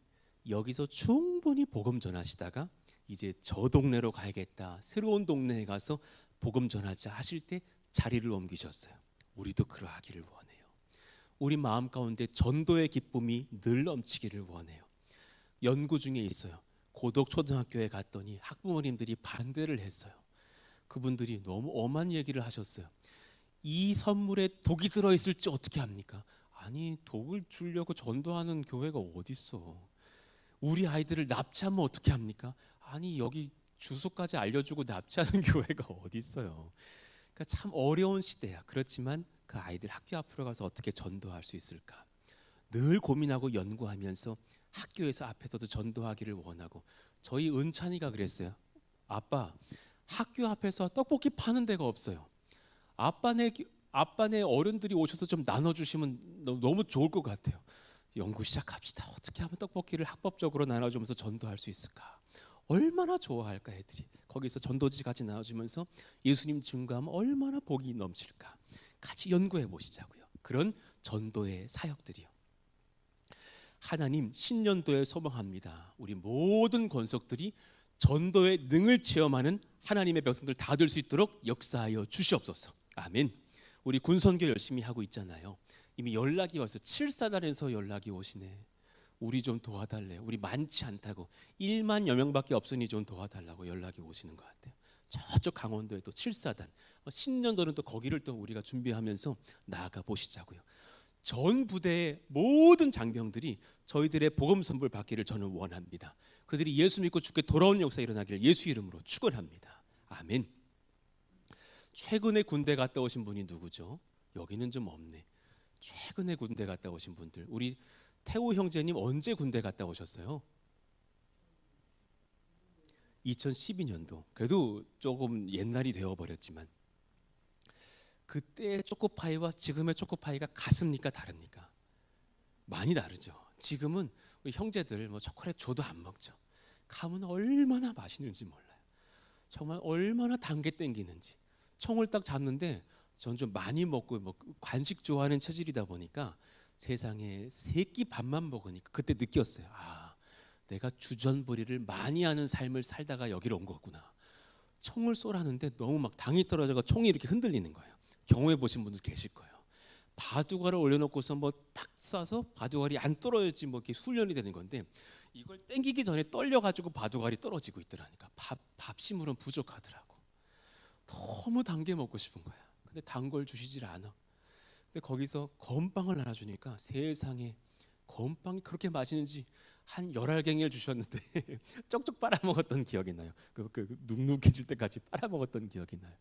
Speaker 1: 여기서 충분히 복음 전하시다가 이제 저 동네로 가야겠다, 새로운 동네에 가서 복음 전하자 하실 때 자리를 옮기셨어요. 우리도 그러하기를 원해요. 우리 마음 가운데 전도의 기쁨이 늘 넘치기를 원해요. 연구 중에 있어요. 고덕 초등학교에 갔더니 학부모님들이 반대를 했어요. 그분들이 너무 엄한 얘기를 하셨어요. 이 선물에 독이 들어있을지 어떻게 합니까? 아니 독을 주려고 전도하는 교회가 어디 있어? 우리 아이들을 납치하면 어떻게 합니까? 아니 여기 주소까지 알려주고 납치하는 교회가 어디 있어요? 그러니까 참 어려운 시대야. 그렇지만 그 아이들 학교 앞으로 가서 어떻게 전도할 수 있을까? 늘 고민하고 연구하면서 학교에서 앞에서도 전도하기를 원하고 저희 은찬이가 그랬어요. 아빠 학교 앞에서 떡볶이 파는 데가 없어요. 아빠네 어른들이 오셔서 좀 나눠주시면 너무 좋을 것 같아요. 연구 시작합시다. 어떻게 하면 떡볶이를 학법적으로 나눠주면서 전도할 수 있을까? 얼마나 좋아할까 애들이. 거기서 전도지 같이 나눠주면서 예수님 증거하면 얼마나 복이 넘칠까? 같이 연구해 보시자고요. 그런 전도의 사역들이요. 하나님 신년도에 소망합니다. 우리 모든 권속들이 전도의 능을 체험하는 하나님의 백성들 다 될 수 있도록 역사하여 주시옵소서. 아멘. 우리 군선교 열심히 하고 있잖아요. 이미 연락이 와서 7사단에서 연락이 오시네. 우리 좀 도와달래. 우리 많지 않다고 1만여 명밖에 없으니 좀 도와달라고 연락이 오시는 것 같아요. 저쪽 강원도에 또 7사단 신년도는 또 거기를 또 우리가 준비하면서 나아가 보시자고요. 전 부대의 모든 장병들이 저희들의 복음 선물 받기를 저는 원합니다. 그들이 예수 믿고 주께 돌아오는 역사 일어나기를 예수 이름으로 축원합니다. 아멘. 최근에 군대 갔다 오신 분이 누구죠? 여기는 좀 없네. 최근에 군대 갔다 오신 분들. 우리 태우 형제님 언제 군대 갔다 오셨어요? 2012년도. 그래도 조금 옛날이 되어버렸지만 그때의 초코파이와 지금의 초코파이가 같습니까? 다릅니까? 많이 다르죠. 지금은 우리 형제들 뭐 초콜릿 줘도 안 먹죠. 가면 얼마나 맛있는지 몰라요. 정말 얼마나 단 게 땡기는지. 총을 딱 잡는데 전 좀 많이 먹고 뭐 간식 좋아하는 체질이다 보니까 세상에 3끼 밥만 먹으니까 그때 느꼈어요. 아, 내가 주전부리를 많이 하는 삶을 살다가 여기로 온 거구나. 총을 쏘라는데 너무 막 당이 떨어져서 총이 이렇게 흔들리는 거예요. 경험해 보신 분들 계실 거예요. 바둑알을 올려놓고서 뭐 딱 쏴서 바둑알이 안 떨어지지 뭐 이렇게 훈련이 되는 건데 이걸 땡기기 전에 떨려가지고 바둑알이 떨어지고 있더라니까. 밥심으로는 부족하더라고. 너무 단 게 먹고 싶은 거야. 근데 단 걸 주시질 않아. 근데 거기서 건빵을 하나 주니까 세상에 건빵이 그렇게 맛있는지 한 10알갱이를 주셨는데 쪽쪽 빨아먹었던 기억이 나요. 그 눅눅해질 때까지 빨아먹었던 기억이 나요.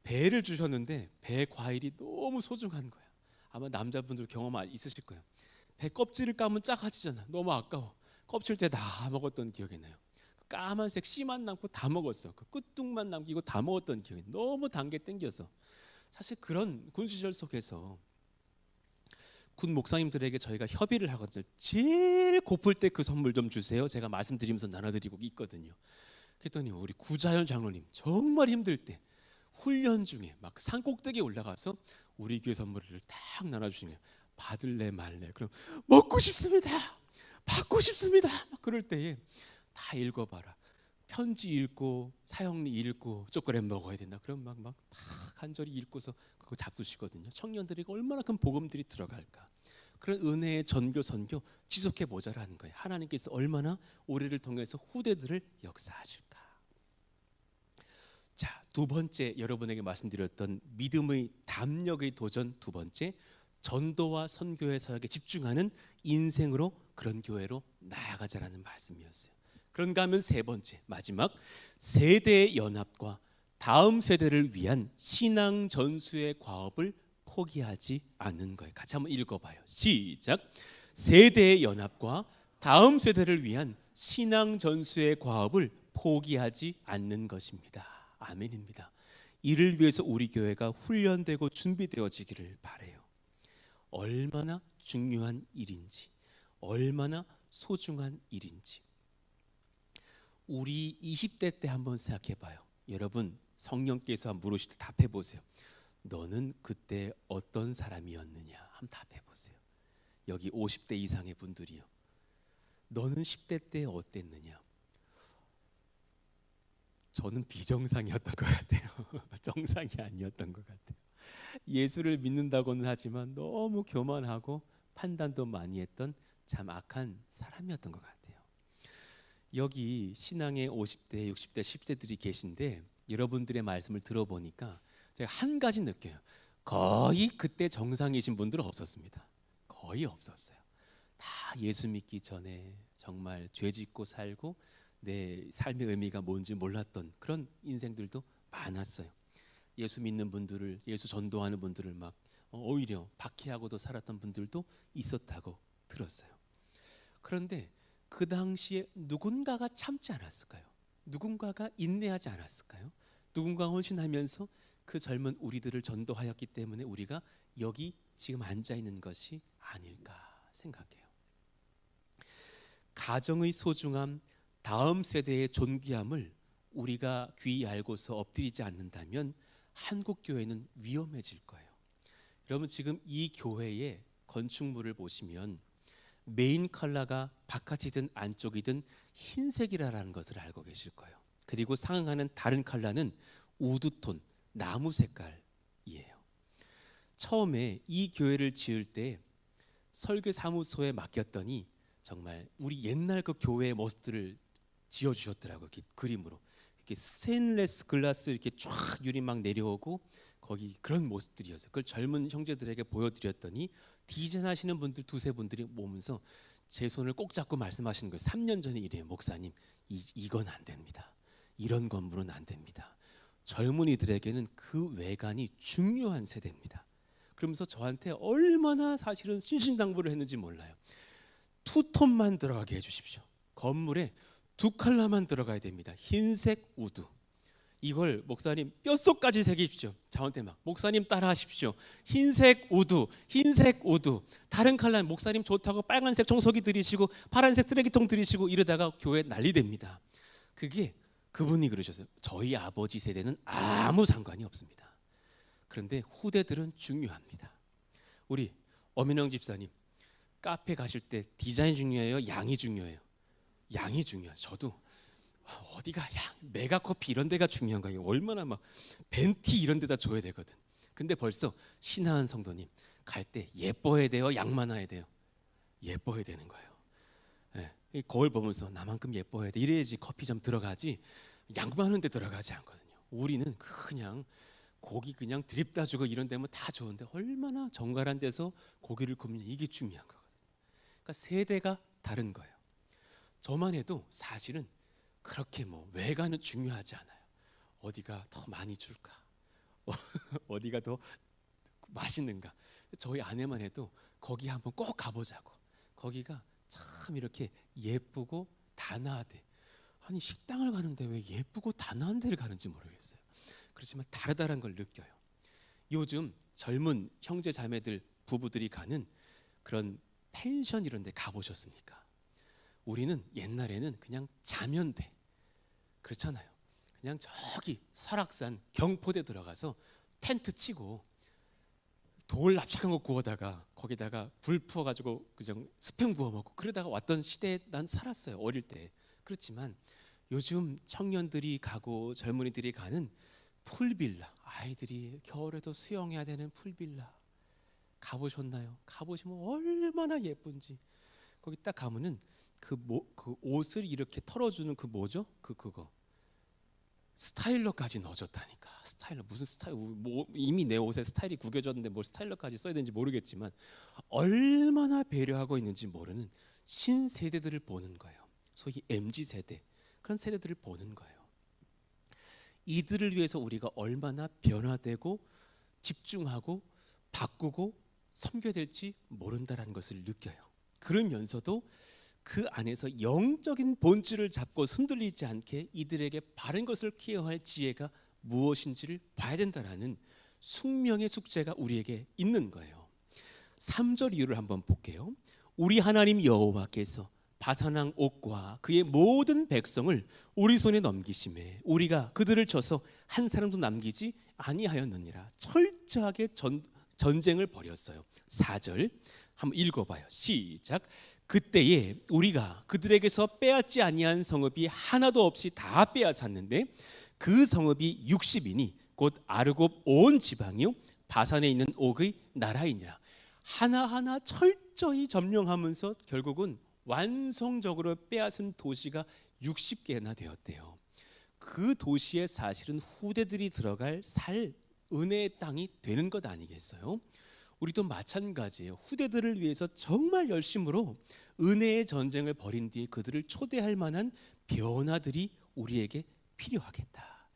Speaker 1: 배를 주셨는데 배 과일이 너무 소중한 거야. 아마 남자분들 경험 있으실 거예요. 배 껍질을 까면 작아지잖아. 너무 아까워. 껍질째 다 먹었던 기억이 나요. 까만색 씨만 남고 다 먹었어. 그 끝둥만 남기고 다 먹었던 기억이 너무 단 게 땡겨서. 사실 그런 군 시절 속에서 군 목사님들에게 저희가 협의를 하거든요. 제일 고플 때 그 선물 좀 주세요. 제가 말씀드리면서 나눠드리고 있거든요. 그랬더니 우리 구자연 장로님 정말 힘들 때 훈련 중에 막 산꼭대기에 올라가서 우리 교회 선물을 딱 나눠주시면 받을래 말래. 그럼 먹고 싶습니다. 받고 싶습니다. 막 그럴 때에 다 읽어봐라. 편지 읽고 사형리 읽고 초콜릿 먹어야 된다. 그럼 막 다 간절히 읽고서 그거 잡수시거든요. 청년들에게 얼마나 큰 복음들이 들어갈까. 그런 은혜의 전교 선교 지속해 보자라는 거예요. 하나님께서 얼마나 우리를 통해서 후대들을 역사하실까. 자, 두 번째 여러분에게 말씀드렸던 믿음의 담력의 도전 두 번째, 전도와 선교의 사역에 집중하는 인생으로 그런 교회로 나아가자라는 말씀이었어요. 그런가 하면 세 번째 마지막, 세대의 연합과 다음 세대를 위한 신앙 전수의 과업을 포기하지 않는 거예요. 같이 한번 읽어봐요. 시작. 세대의 연합과 다음 세대를 위한 신앙 전수의 과업을 포기하지 않는 것입니다. 아멘입니다. 이를 위해서 우리 교회가 훈련되고 준비되어지기를 바라요. 얼마나 중요한 일인지, 얼마나 소중한 일인지. 우리 20대 때 한번 생각해봐요. 여러분 성령께서 물으실 때 답해보세요. 너는 그때 어떤 사람이었느냐 한번 답해보세요. 여기 50대 이상의 분들이요. 너는 10대 때 어땠느냐. 저는 비정상이었던 것 같아요. 정상이 아니었던 것 같아요. 예수를 믿는다고는 하지만 너무 교만하고 판단도 많이 했던 참 악한 사람이었던 것 같아요. 여기 신앙의 50대, 60대, 10대들이 계신데 여러분들의 말씀을 들어보니까 제가 한 가지 느껴요. 거의 그때 정상이신 분들은 없었습니다. 거의 없었어요. 다 예수 믿기 전에 정말 죄 짓고 살고 내 삶의 의미가 뭔지 몰랐던 그런 인생들도 많았어요. 예수 믿는 분들을, 예수 전도하는 분들을 막 오히려 박해하고도 살았던 분들도 있었다고 들었어요. 그런데 그 당시에 누군가가 참지 않았을까요? 누군가가 인내하지 않았을까요? 누군가가 헌신하면서 그 젊은 우리들을 전도하였기 때문에 우리가 여기 지금 앉아 있는 것이 아닐까 생각해요. 가정의 소중함, 다음 세대의 존귀함을 우리가 귀히 알고서 엎드리지 않는다면 한국 교회는 위험해질 거예요. 여러분 지금 이 교회의 건축물을 보시면 메인 컬러가 바깥이든 안쪽이든 흰색이라는 것을 알고 계실 거예요. 그리고 상응하는 다른 컬러는 우드톤, 나무 색깔이에요. 처음에 이 교회를 지을 때 설계사무소에 맡겼더니 정말 우리 옛날 그 교회의 모습들을 지어주셨더라고요. 이렇게 그림으로. 이렇게 스테인리스 글라스 이렇게 쫙 유리 막 내려오고 거기 그런 모습들이었어요. 그걸 젊은 형제들에게 보여드렸더니 디자인하시는 분들 두세 분들이 오면서 제 손을 꼭 잡고 말씀하시는 거예요. 3년 전에 이래요. 목사님 이건 안 됩니다. 이런 건물은 안 됩니다. 젊은이들에게는 그 외관이 중요한 세대입니다. 그러면서 저한테 얼마나 사실은 신신당부를 했는지 몰라요. 투톤만 들어가게 해주십시오. 건물에 두 컬러만 들어가야 됩니다. 흰색 우드. 이걸 목사님 뼛속까지 새기십시오. 저한테 막 목사님 따라하십시오. 흰색 우드, 흰색 우드. 다른 컬러 목사님 좋다고 빨간색 청소기 들이시고 파란색 쓰레기통 들이시고 이러다가 교회 난리 됩니다. 그게 그분이 그러셨어요. 저희 아버지 세대는 아무 상관이 없습니다. 그런데 후대들은 중요합니다. 우리 엄인영 집사님 카페 가실 때 디자인 중요해요? 양이 중요해요? 양이 중요해요. 저도 어디가 양, 메가커피 이런 데가 중요한 거예요. 얼마나 막 벤티 이런 데다 줘야 되거든. 근데 벌써 신하한 성도님 갈 때 예뻐야 돼요? 양 많아야 돼요? 예뻐야 되는 거예요. 네. 거울 보면서 나만큼 예뻐야 돼. 이래야지 커피 좀 들어가지 양 많은 데 들어가지 않거든요. 우리는 그냥 고기 그냥 드립다 주고 이런 데면 다 좋은데 얼마나 정갈한 데서 고기를 굽느냐 이게 중요한 거거든요. 그러니까 세대가 다른 거예요. 저만 해도 사실은 그렇게 뭐 외관은 중요하지 않아요. 어디가 더 많이 줄까? 어디가 더 맛있는가? 저희 아내만 해도 거기 한번 꼭 가보자고. 거기가 참 이렇게 예쁘고 단아하대. 아니 식당을 가는데 왜 예쁘고 단아한 데를 가는지 모르겠어요. 그렇지만 다르다는 걸 느껴요. 요즘 젊은 형제 자매들 부부들이 가는 그런 펜션 이런 데 가보셨습니까? 우리는 옛날에는 그냥 자면 돼. 그렇잖아요. 그냥 저기 설악산 경포대 들어가서 텐트 치고 돌 납작한 거 구워다가 거기다가 불 부어가지고 그냥 스팸 구워 먹고 그러다가 왔던 시대에 난 살았어요, 어릴 때. 그렇지만 요즘 청년들이 가고 젊은이들이 가는 풀빌라, 아이들이 겨울에도 수영해야 되는 풀빌라 가보셨나요? 가보시면 얼마나 예쁜지. 거기 딱 가면은 그 옷을 이렇게 털어주는 그 뭐죠? 그거 스타일러까지 넣어줬다니까. 스타일러 무슨 스타일? 뭐 이미 내 옷에 스타일이 구겨졌는데 뭘 스타일러까지 써야 되는지 모르겠지만 얼마나 배려하고 있는지 모르는 신세대들을 보는 거예요. 소위 MZ 세대, 그런 세대들을 보는 거예요. 이들을 위해서 우리가 얼마나 변화되고 집중하고 바꾸고 섬겨야 될지 모른다라는 것을 느껴요. 그러면서도 그 안에서 영적인 본질을 잡고 흔들리지 않게 이들에게 바른 것을 케어할 지혜가 무엇인지를 봐야 된다라는 숙명의 숙제가 우리에게 있는 거예요. 3절 이유를 한번 볼게요. 우리 하나님 여호와께서 바산왕 옥과 그의 모든 백성을 우리 손에 넘기심에 우리가 그들을 쳐서 한 사람도 남기지 아니하였느니라. 철저하게 전쟁을 벌였어요. 4절 한번 읽어봐요. 시작. 그때에 우리가 그들에게서 빼앗지 아니한 성읍이 하나도 없이 다 빼앗았는데 그 성읍이 60이니 곧 아르곱 온 지방이요 바산에 있는 옥의 나라이니라. 하나하나 철저히 점령하면서 결국은 완성적으로 빼앗은 도시가 60개나 되었대요. 그 도시에 사실은 후대들이 들어갈 살 은혜의 땅이 되는 것 아니겠어요? 우리도 마찬가지예요. 후대들을 위해서 정말 열심으로 은혜의 전쟁을 벌인 뒤에 그들을 초대할 만한 변화들이 우리에게 필요하겠다.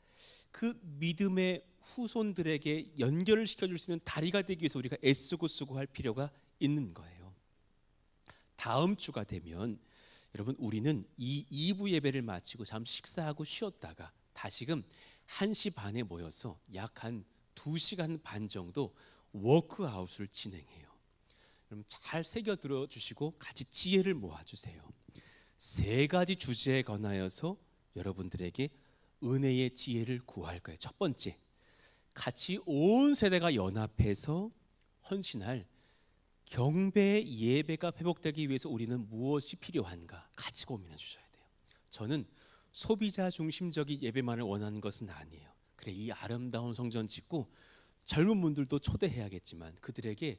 Speaker 1: 그 믿음의 후손들에게 연결을 시켜줄 수 있는 다리가 되기 위해서 우리가 애쓰고 수고할 필요가 있는 거예요. 다음 주가 되면 여러분 우리는 이 2부 예배를 마치고 잠시 식사하고 쉬었다가 다시금 1시 반에 모여서 약 한 2시간 반 정도 워크아웃을 진행해요. 여러분 잘 새겨 들어 주시고 같이 지혜를 모아 주세요. 3가지 주제에 관하여서 여러분들에게 은혜의 지혜를 구할 거예요. 첫 번째, 같이 온 세대가 연합해서 헌신할 경배 예배가 회복되기 위해서 우리는 무엇이 필요한가 같이 고민해 주셔야 돼요. 저는 소비자 중심적인 예배만을 원하는 것은 아니에요. 그래, 이 아름다운 성전 짓고 젊은 분들도 초대해야겠지만 그들에게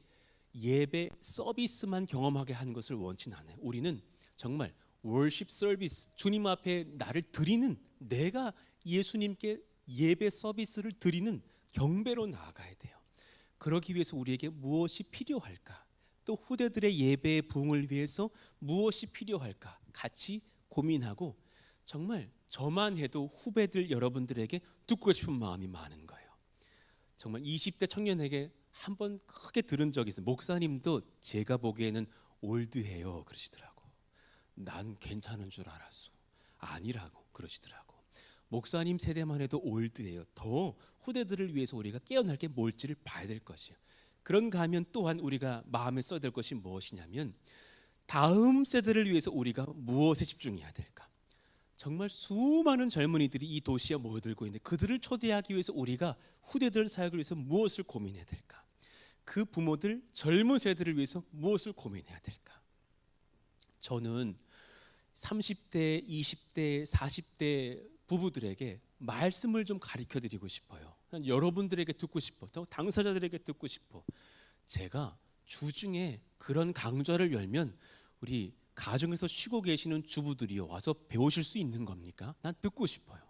Speaker 1: 예배 서비스만 경험하게 하는 것을 원치는 않아요. 우리는 정말 월십 서비스, 주님 앞에 나를 드리는, 내가 예수님께 예배 서비스를 드리는 경배로 나아가야 돼요. 그러기 위해서 우리에게 무엇이 필요할까? 또 후대들의 예배의 부흥을 위해서 무엇이 필요할까? 같이 고민하고 정말 저만 해도 후배들 여러분들에게 듣고 싶은 마음이 많은 거예요. 정말 20대 청년에게 한번 크게 들은 적이 있어요. 목사님도 제가 보기에는 올드해요 그러시더라고. 난 괜찮은 줄 알았어. 아니라고 그러시더라고. 목사님 세대만 해도 올드해요. 더 후대들을 위해서 우리가 깨어날 게 뭘지를 봐야 될 것이에요. 그런가 하면 또한 우리가 마음에 써야 될 것이 무엇이냐면 다음 세대를 위해서 우리가 무엇에 집중해야 될까? 정말 수많은 젊은이들이 이 도시에 모여들고 있는데 그들을 초대하기 위해서 우리가 후대들 사역을 위해서 무엇을 고민해야 될까? 그 부모들, 젊은 세대를 위해서 무엇을 고민해야 될까? 저는 30대, 20대, 40대 부부들에게 말씀을 좀 가르쳐 드리고 싶어요. 여러분들에게 듣고 싶어. 또 당사자들에게 듣고 싶어. 제가 주중에 그런 강좌를 열면 우리 가정에서 쉬고 계시는 주부들이요 와서 배우실 수 있는 겁니까? 난 듣고 싶어요.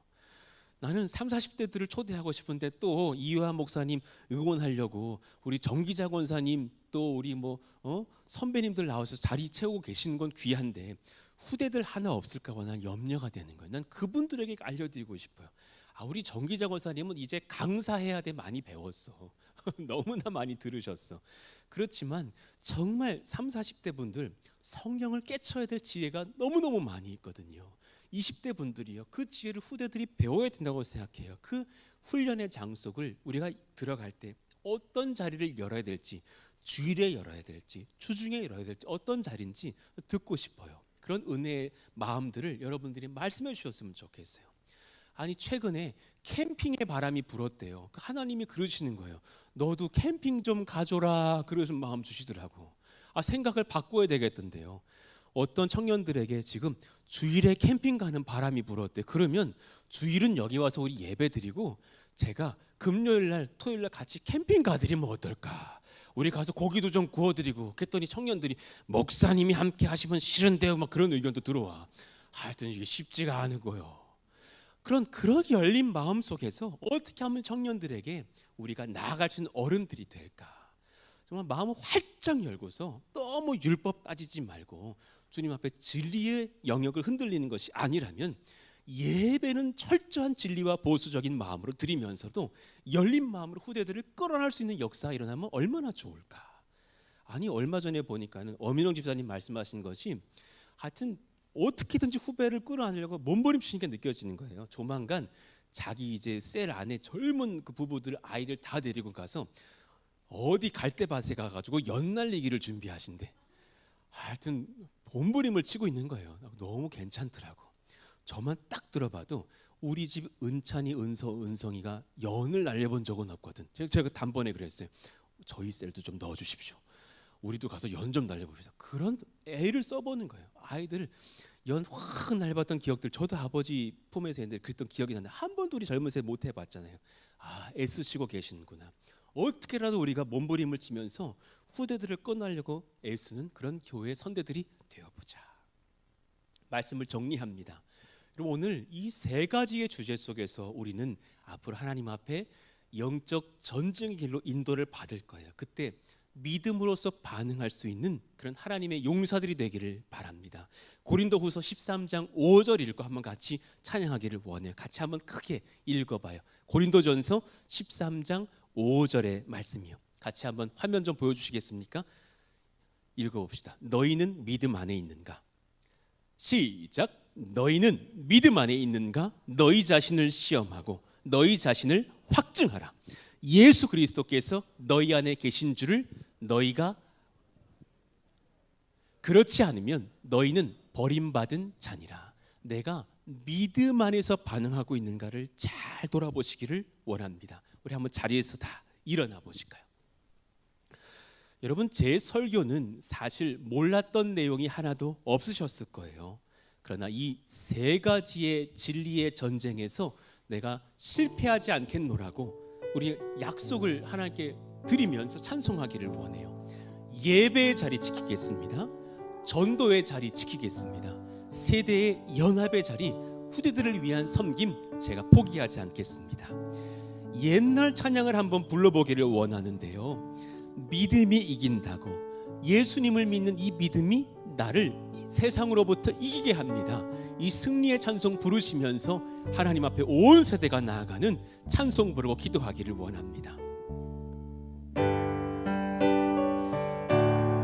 Speaker 1: 나는 30, 40대들을 초대하고 싶은데 또 이유한 목사님 응원하려고 우리 정기자 권사님 또 우리 선배님들 나와서 자리 채우고 계시는 건 귀한데 후대들 하나 없을까 봐 난 염려가 되는 거예요. 난 그분들에게 알려드리고 싶어요. 우리 정기자 권사님은 이제 강사해야 돼. 많이 배웠어. 너무나 많이 들으셨어. 그렇지만 정말 30, 40대 분들 성령을 깨쳐야 될 지혜가 너무너무 많이 있거든요. 20대 분들이요. 그 지혜를 후대들이 배워야 된다고 생각해요. 그 훈련의 장속을 우리가 들어갈 때 어떤 자리를 열어야 될지, 주일에 열어야 될지, 주중에 열어야 될지 어떤 자리인지 듣고 싶어요. 그런 은혜의 마음들을 여러분들이 말씀해 주셨으면 좋겠어요. 아니 최근에 캠핑의 바람이 불었대요. 하나님이 그러시는 거예요. 너도 캠핑 좀 가줘라 그러신 마음 주시더라고. 생각을 바꿔야 되겠던데요. 어떤 청년들에게 지금 주일에 캠핑 가는 바람이 불었대. 그러면 주일은 여기 와서 우리 예배 드리고 제가 금요일 날 토요일 날 같이 캠핑 가드리면 어떨까? 우리 가서 고기도 좀 구워드리고. 그랬더니 청년들이 목사님이 함께 하시면 싫은데요 막 그런 의견도 들어와. 하여튼 이게 쉽지가 않은 거요. 그런 열린 마음 속에서 어떻게 하면 청년들에게 우리가 나아갈 수 있는 어른들이 될까? 정말 마음을 활짝 열고서 너무 율법 따지지 말고 주님 앞에 진리의 영역을 흔들리는 것이 아니라면 예배는 철저한 진리와 보수적인 마음으로 드리면서도 열린 마음으로 후대들을 끌어낼 수 있는 역사가 일어나면 얼마나 좋을까? 얼마 전에 보니까는 엄인홍 집사님 말씀하신 것이 하여튼 어떻게든지 후배를 끌어안으려고 몸부림치니까 느껴지는 거예요. 조만간 자기 이제 셀 안에 젊은 그 부부들 아이들 다 데리고 가서 어디 갈대밭에 가가지고 연날리기를 준비하신대. 하여튼 몸부림을 치고 있는 거예요. 너무 괜찮더라고. 저만 딱 들어봐도 우리 집 은찬이, 은성이가 연을 날려본 적은 없거든. 제가 단번에 그랬어요. 저희 셀도 좀 넣어주십시오. 우리도 가서 연 좀 날려봅시다. 그런 애를 써보는 거예요. 아이들 연 확 날봤던 기억들. 저도 아버지 품에서 했는데 그랬던 기억이 나는데 한 번도 우리 젊은 세 못 해봤잖아요. 애쓰시고 계시는구나. 어떻게라도 우리가 몸부림을 치면서 후대들을 꺼내려고 애쓰는 그런 교회 선대들이 되어보자. 말씀을 정리합니다. 그럼 오늘 이 세 가지의 주제 속에서 우리는 앞으로 하나님 앞에 영적 전쟁의 길로 인도를 받을 거예요. 그때 믿음으로써 반응할 수 있는 그런 하나님의 용사들이 되기를 바랍니다. 고린도후서 13장 5절 읽고 한번 같이 찬양하기를 원해요. 같이 한번 크게 읽어봐요. 고린도전서 13장 5절의 말씀이요. 같이 한번 화면 좀 보여주시겠습니까? 읽어봅시다. 너희는 믿음 안에 있는가? 시작. 너희는 믿음 안에 있는가? 너희 자신을 시험하고 너희 자신을 확증하라. 예수 그리스도께서 너희 안에 계신 줄을 너희가 그렇지 않으면 너희는 버림받은 자니라. 내가 믿음 안에서 반응하고 있는가를 잘 돌아보시기를 원합니다. 우리 한번 자리에서 다 일어나 보실까요? 여러분, 제 설교는 사실 몰랐던 내용이 하나도 없으셨을 거예요. 그러나 이 세 가지의 진리의 전쟁에서 내가 실패하지 않겠노라고 우리 약속을 하나님께 드리면서 찬송하기를 원해요. 예배의 자리 지키겠습니다. 전도의 자리 지키겠습니다. 세대의 연합의 자리, 후대들을 위한 섬김 제가 포기하지 않겠습니다. 옛날 찬양을 한번 불러보기를 원하는데요. 믿음이 이긴다고, 예수님을 믿는 이 믿음이 나를 세상으로부터 이기게 합니다. 이 승리의 찬송 부르시면서 하나님 앞에 온 세대가 나아가는 찬송 부르고 기도하기를 원합니다.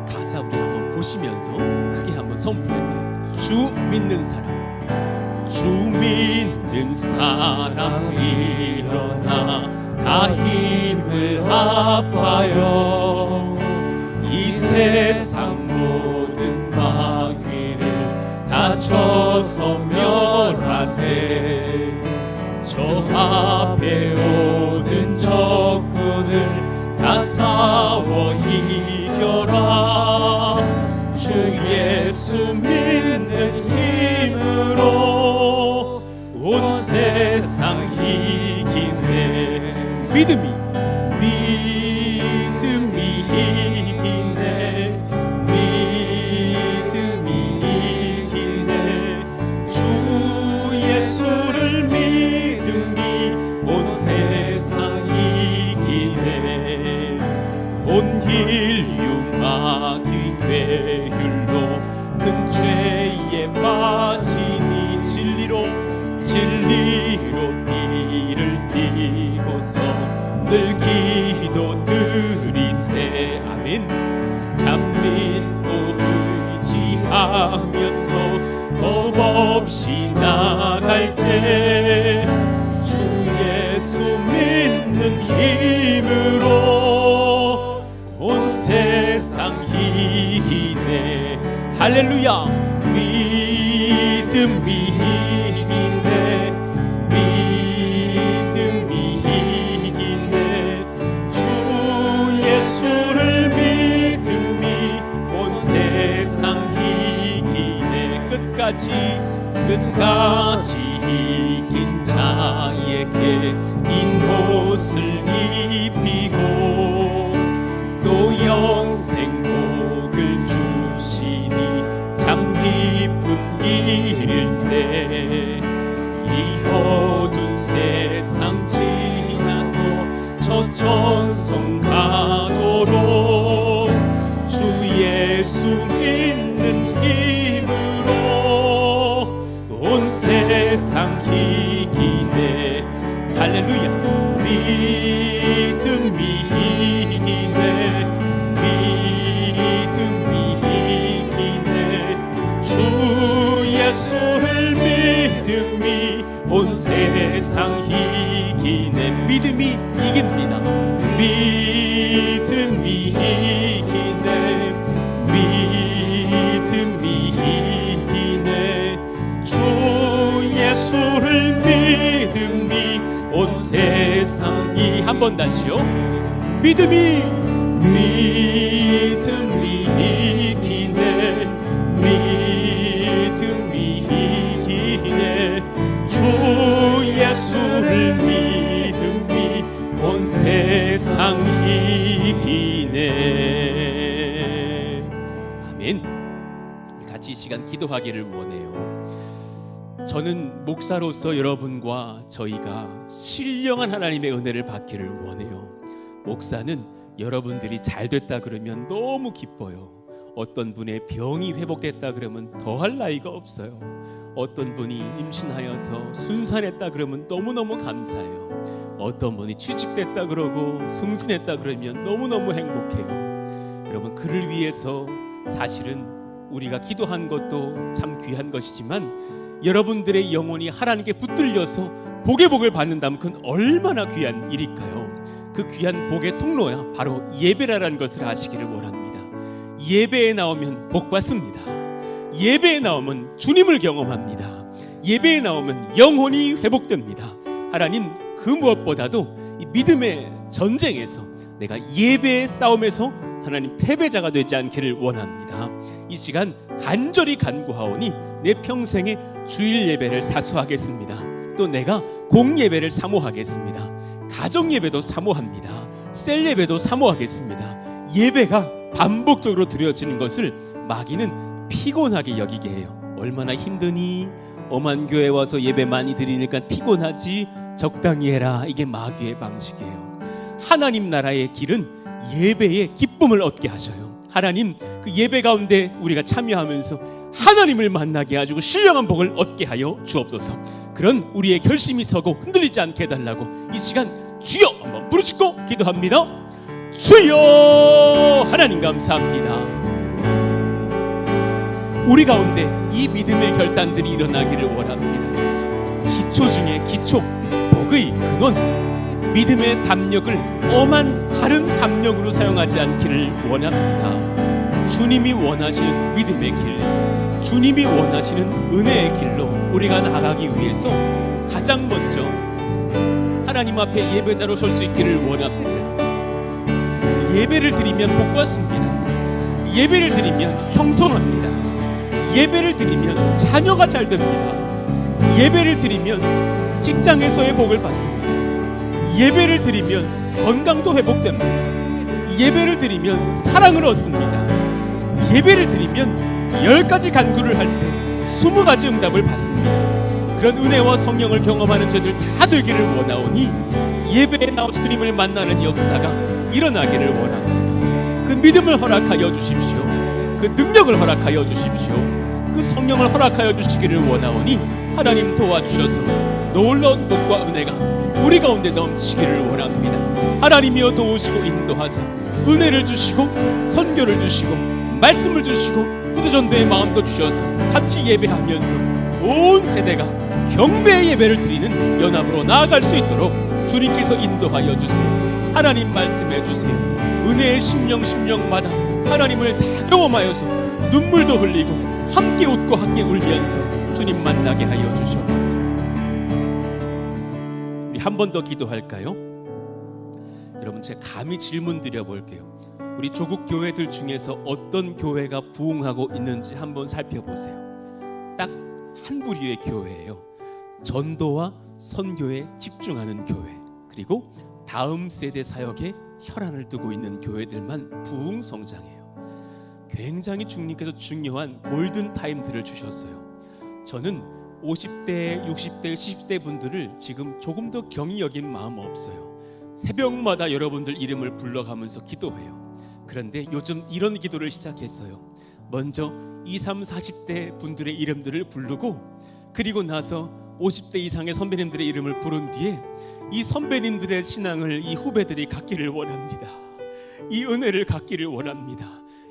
Speaker 1: 가사 우리 한번 보시면서 크게 한번 선포해봐요. 주 믿는 사람, 주 믿는 사람 일어나 다 힘을 합하여 이 세상 모든 마귀를 다 쳐서 멸하세. 저 앞에 오는 적군을 다 싸워 이겨라. 주 예수 믿는 힘으로 온 세상 이기네. 믿음이 이기네. 믿음이 이기네. 주 예수를 믿음이 온 세상 이기네. 온 인류 마귀 괴율로 큰 죄에 빠지니 진리로 이를 띠고서 늘 기도 드리세. 아멘. 참 믿고 의지하면서 겁 없이 나갈 때 주 예수 믿는 힘으로 온 세상 이기네. 할렐루야. 믿음이 이기네. 끝까지 이긴 자에게 인옷을 입히고 또 영생 복을 주시니 참 기쁜 일세. 이 어두운 세상 지나서 저 천성 가도록 주 예수 믿는 힘으로 온 세상 이기네. 할렐루야. 믿음이 이기네. 믿음이 이기네. 주 예수를 믿음이 온 세상 이기네. 믿음이 이깁니다. 믿음이 이기네. 믿음이 이기네. 주 예수를 믿음이 온 세상이. 한 번 다시요. 믿음이 이기네. 믿음이 이기네. 주 예수를 믿음이 온 세상 이기네. 아멘. 같이 이 시간 기도하기를 원해요. 저는 목사로서 여러분과 저희가 신령한 하나님의 은혜를 받기를 원해요. 목사는 여러분들이 잘 됐다 그러면 너무 기뻐요. 어떤 분의 병이 회복됐다 그러면 더할 나위가 없어요. 어떤 분이 임신하여서 순산했다 그러면 너무너무 감사해요. 어떤 분이 취직됐다 그러고 승진했다 그러면 너무너무 행복해요. 여러분, 그를 위해서 사실은 우리가 기도한 것도 참 귀한 것이지만 여러분들의 영혼이 하나님께 붙들려서 복의 복을 받는다면 그건 얼마나 귀한 일일까요? 그 귀한 복의 통로야 바로 예배라는 것을 아시기를 원합니다. 예배에 나오면 복 받습니다. 예배에 나오면 주님을 경험합니다. 예배에 나오면 영혼이 회복됩니다. 하나님, 그 무엇보다도 이 믿음의 전쟁에서 내가 예배의 싸움에서 하나님 패배자가 되지 않기를 원합니다. 이 시간 간절히 간구하오니 내 평생에 주일 예배를 사수하겠습니다. 또 내가 공예배를 사모하겠습니다. 가정 예배도 사모합니다. 셀 예배도 사모하겠습니다. 예배가 반복적으로 드려지는 것을 마귀는 피곤하게 여기게 해요. 얼마나 힘드니? 엄한 교회 와서 예배 많이 드리니까 피곤하지? 적당히 해라. 이게 마귀의 방식이에요. 하나님 나라의 길은 예배의 기쁨을 얻게 하셔요. 하나님, 그 예배 가운데 우리가 참여하면서 하나님을 만나게 해주고 신령한 복을 얻게 하여 주옵소서. 그런 우리의 결심이 서고 흔들리지 않게 해달라고 이 시간 주여 한번 부르짖고 기도합니다. 주여! 하나님 감사합니다. 우리 가운데 이 믿음의 결단들이 일어나기를 원합니다. 기초 중에 기초, 복의 근원, 믿음의 담력을 엄한 다른 담력으로 사용하지 않기를 원합니다. 주님이 원하시는 믿음의 길, 주님이 원하시는 은혜의 길로 우리가 나가기 위해서 가장 먼저 하나님 앞에 예배자로 설 수 있기를 원합니다. 예배를 드리면 복 받습니다. 예배를 드리면 형통합니다. 예배를 드리면 자녀가 잘 됩니다. 예배를 드리면 직장에서의 복을 받습니다. 예배를 드리면 건강도 회복됩니다. 예배를 드리면 사랑을 얻습니다. 예배를 드리면 10가지 간구를 할 때 20가지 응답을 받습니다. 그런 은혜와 성령을 경험하는 저들 다 되기를 원하오니 예배에 나와서 주님을 만나는 역사가 일어나기를 원합니다. 그 믿음을 허락하여 주십시오. 그 능력을 허락하여 주십시오. 그 성령을 허락하여 주시기를 원하오니 하나님 도와주셔서 놀라운 복과 은혜가 우리 가운데 넘치기를 원합니다. 하나님이여 도우시고 인도하사 은혜를 주시고 선교를 주시고 말씀을 주시고 후대전도의 마음도 주셔서 같이 예배하면서 온 세대가 경배의 예배를 드리는 연합으로 나아갈 수 있도록 주님께서 인도하여 주세요. 하나님 말씀해 주세요. 은혜의 심령마다 하나님을 다 경험하여서 눈물도 흘리고 함께 웃고 함께 울면서 주님 만나게 하여 주시옵소서. 우리 한 번 더 기도할까요? 여러분, 제가 감히 질문 드려볼게요. 우리 조국 교회들 중에서 어떤 교회가 부흥하고 있는지 한번 살펴보세요. 딱 한 부류의 교회예요. 전도와 선교에 집중하는 교회, 그리고 다음 세대 사역에 혈안을 두고 있는 교회들만 부흥 성장해요. 굉장히 주님께서 중요한 골든 타임들을 주셨어요. 저는 50대, 60대, 70대 분들을 지금 조금 더 경히 여긴 마음 없어요. 새벽마다 여러분들 이름을 불러가면서 기도해요. 그런데 요즘 이런 기도를 시작했어요. 먼저 20, 30, 40대 분들의 이름들을 부르고, 그리고 나서 50대 이상의 선배님들의 이름을 부른 뒤에 이 선배님들의 신앙을 이 후배들이 갖기를 원합니다. 이 은혜를 갖기를 원합니다.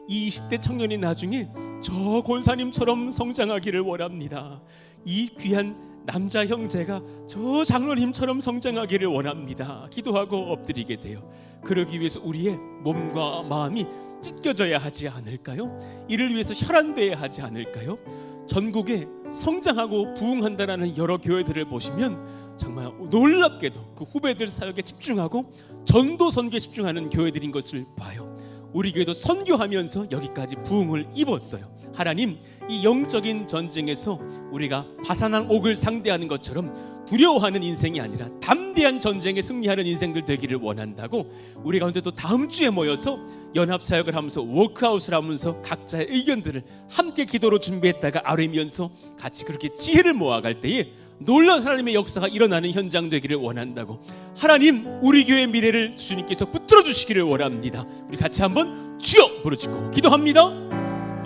Speaker 1: 이 20대 청년이 나중에 저 권사님처럼 성장하기를 원합니다. 이 귀한 남자 형제가 저 장로님처럼 성장하기를 원합니다. 기도하고 엎드리게 돼요. 그러기 위해서 우리의 몸과 마음이 찢겨져야 하지 않을까요? 이를 위해서 혈안돼야 하지 않을까요? 전국에 성장하고 부흥한다라는 여러 교회들을 보시면 정말 놀랍게도 그 후배들 사역에 집중하고 전도 선교에 집중하는 교회들인 것을 봐요. 우리 교회도 선교하면서 여기까지 부흥을 입었어요. 하나님, 이 영적인 전쟁에서 우리가 바사난 옥을 상대하는 것처럼 두려워하는 인생이 아니라 담대한 전쟁에 승리하는 인생들 되기를 원한다고, 우리 가운데 또 다음 주에 모여서 연합사역을 하면서 워크아웃을 하면서 각자의 의견들을 함께 기도로 준비했다가 아뢰면서 같이 그렇게 지혜를 모아갈 때에 놀라운 하나님의 역사가 일어나는 현장 되기를 원한다고, 하나님, 우리 교회의 미래를 주님께서 붙들어 주시기를 원합니다. 우리 같이 한번 주여 부르짖고 기도합니다.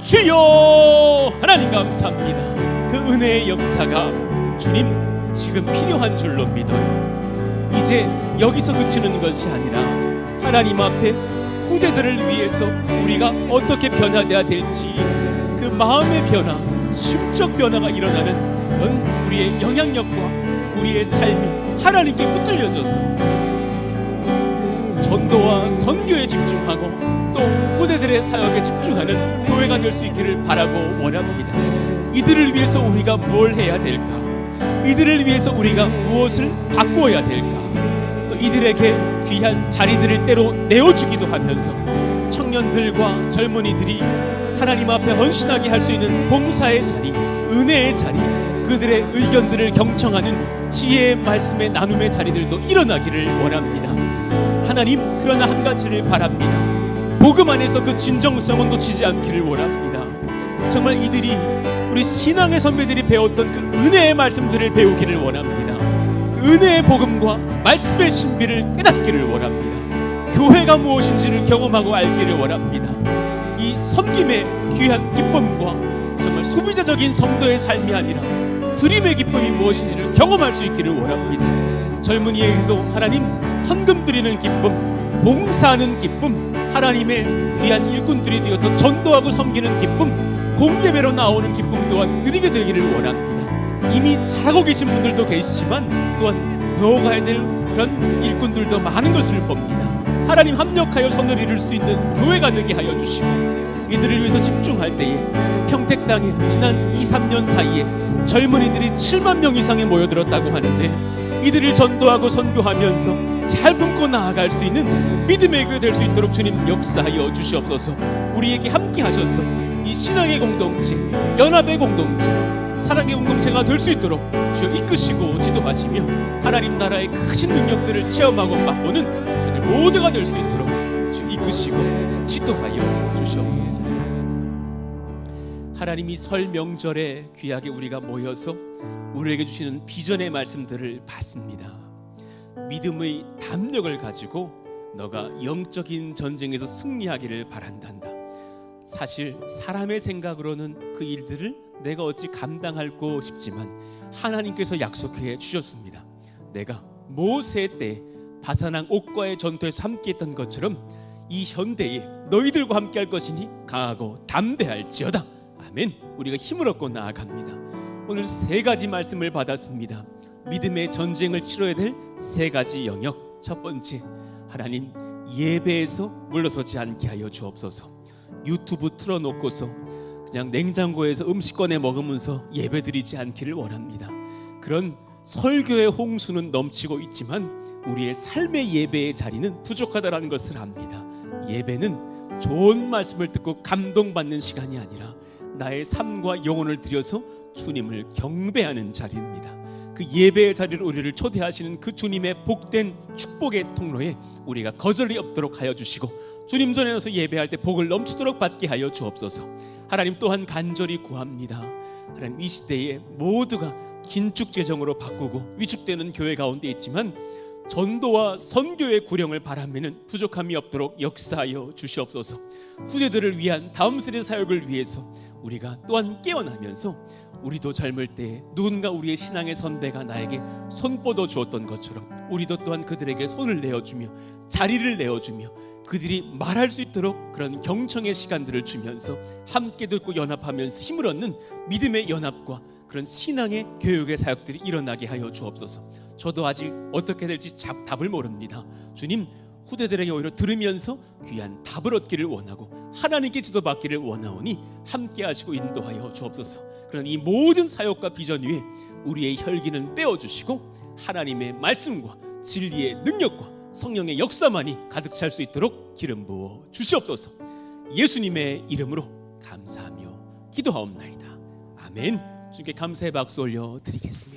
Speaker 1: 주여, 하나님 감사합니다. 그 은혜의 역사가 주님 지금 필요한 줄로 믿어요. 이제 여기서 그치는 것이 아니라 하나님 앞에 후대들을 위해서 우리가 어떻게 변화되어야 될지, 그 마음의 변화, 심적 변화가 일어나는 그런 우리의 영향력과 우리의 삶이 하나님께 붙들려져서 전도와 선교에 집중하고 또 후대들의 사역에 집중하는 교회가 될 수 있기를 바라고 원합니다. 이들을 위해서 우리가 뭘 해야 될까? 이들을 위해서 우리가 무엇을 바꾸어야 될까? 또 이들에게 귀한 자리들을 때로 내어주기도 하면서 청년들과 젊은이들이 하나님 앞에 헌신하게 할 수 있는 봉사의 자리, 은혜의 자리, 그들의 의견들을 경청하는 지혜의 말씀의 나눔의 자리들도 일어나기를 원합니다. 하나님, 그러나 한 가지를 바랍니다. 복음 안에서 그 진정성은 놓치지 않기를 원합니다. 정말 이들이 우리 신앙의 선배들이 배웠던 그 은혜의 말씀들을 배우기를 원합니다. 그 은혜의 복음과 말씀의 신비를 깨닫기를 원합니다. 교회가 무엇인지를 경험하고 알기를 원합니다. 이 섬김의 귀한 기쁨과 정말 소비자적인 성도의 삶이 아니라 드림의 기쁨이 무엇인지를 경험할 수 있기를 원합니다. 젊은이에게도 하나님, 헌금 드리는 기쁨, 봉사하는 기쁨, 하나님의 귀한 일꾼들이 되어서 전도하고 섬기는 기쁨, 공예배로 나오는 기쁨 또한 누리게 되기를 원합니다. 이미 잘하고 계신 분들도 계시지만 또한 배워가야 될 그런 일꾼들도 많은 것을 봅니다. 하나님, 합력하여 선을 이룰 수 있는 교회가 되게 하여 주시고, 이들을 위해서 집중할 때에 평택당에 지난 2, 3년 사이에 젊은이들이 7만 명 이상이 모여들었다고 하는데, 이들을 전도하고 선교하면서 잘 품고 나아갈 수 있는 믿음의 교회 될 수 있도록 주님 역사하여 주시옵소서. 우리에게 함께 하셔서 이 신앙의 공동체, 연합의 공동체, 사랑의 공동체가 될 수 있도록 주여 이끄시고 지도하시며 하나님 나라의 크신 능력들을 체험하고 맛보는 저들 모두가 될 수 있도록 주여 이끄시고 지도하여 주시옵소서. 하나님이 설 명절에 귀하게 우리가 모여서 우리에게 주시는 비전의 말씀들을 받습니다. 믿음의 담력을 가지고 너가 영적인 전쟁에서 승리하기를 바란단다. 사실 사람의 생각으로는 그 일들을 내가 어찌 감당하고 싶지만 하나님께서 약속해 주셨습니다. 내가 모세 때 바사랑 옥과의 전투에서 함께했던 것처럼 이 현대에 너희들과 함께할 것이니 강하고 담대할지어다. 아멘. 우리가 힘을 얻고 나아갑니다. 오늘 세 가지 말씀을 받았습니다. 믿음의 전쟁을 치러야 될 세 가지 영역. 첫 번째, 하나님, 예배에서 물러서지 않게 하여 주옵소서. 유튜브 틀어놓고서 그냥 냉장고에서 음식 꺼내 먹으면서 예배드리지 않기를 원합니다. 그런 설교의 홍수는 넘치고 있지만 우리의 삶의 예배의 자리는 부족하다는 것을 압니다. 예배는 좋은 말씀을 듣고 감동받는 시간이 아니라 나의 삶과 영혼을 들여서 주님을 경배하는 자리입니다. 그 예배의 자리로 우리를 초대하시는 그 주님의 복된 축복의 통로에 우리가 거절이 없도록 하여 주시고, 주님 전에 나서 예배할 때 복을 넘치도록 받게 하여 주옵소서. 하나님, 또한 간절히 구합니다. 하나님, 이 시대에 모두가 긴축 재정으로 바꾸고 위축되는 교회 가운데 있지만 전도와 선교의 구령을 바라면은 부족함이 없도록 역사하여 주시옵소서. 후대들을 위한 다음 세대 사역을 위해서 우리가 또한 깨어나면서 우리도 젊을 때 누군가 우리의 신앙의 선배가 나에게 손 뻗어 주었던 것처럼 우리도 또한 그들에게 손을 내어주며 자리를 내어주며 그들이 말할 수 있도록 그런 경청의 시간들을 주면서 함께 듣고 연합하면서 힘을 얻는 믿음의 연합과 그런 신앙의 교육의 사역들이 일어나게 하여 주옵소서. 저도 아직 어떻게 될지 답을 모릅니다. 주님, 후대들에게 오히려 들으면서 귀한 답을 얻기를 원하고 하나님께 지도받기를 원하오니 함께 하시고 인도하여 주옵소서. 그런 이 모든 사역과 비전 위에 우리의 혈기는 빼어주시고 하나님의 말씀과 진리의 능력과 성령의 역사만이 가득 찰 수 있도록 기름 부어 주시옵소서. 예수님의 이름으로 감사하며 기도하옵나이다. 아멘. 주님께 감사의 박수 올려 드리겠습니다.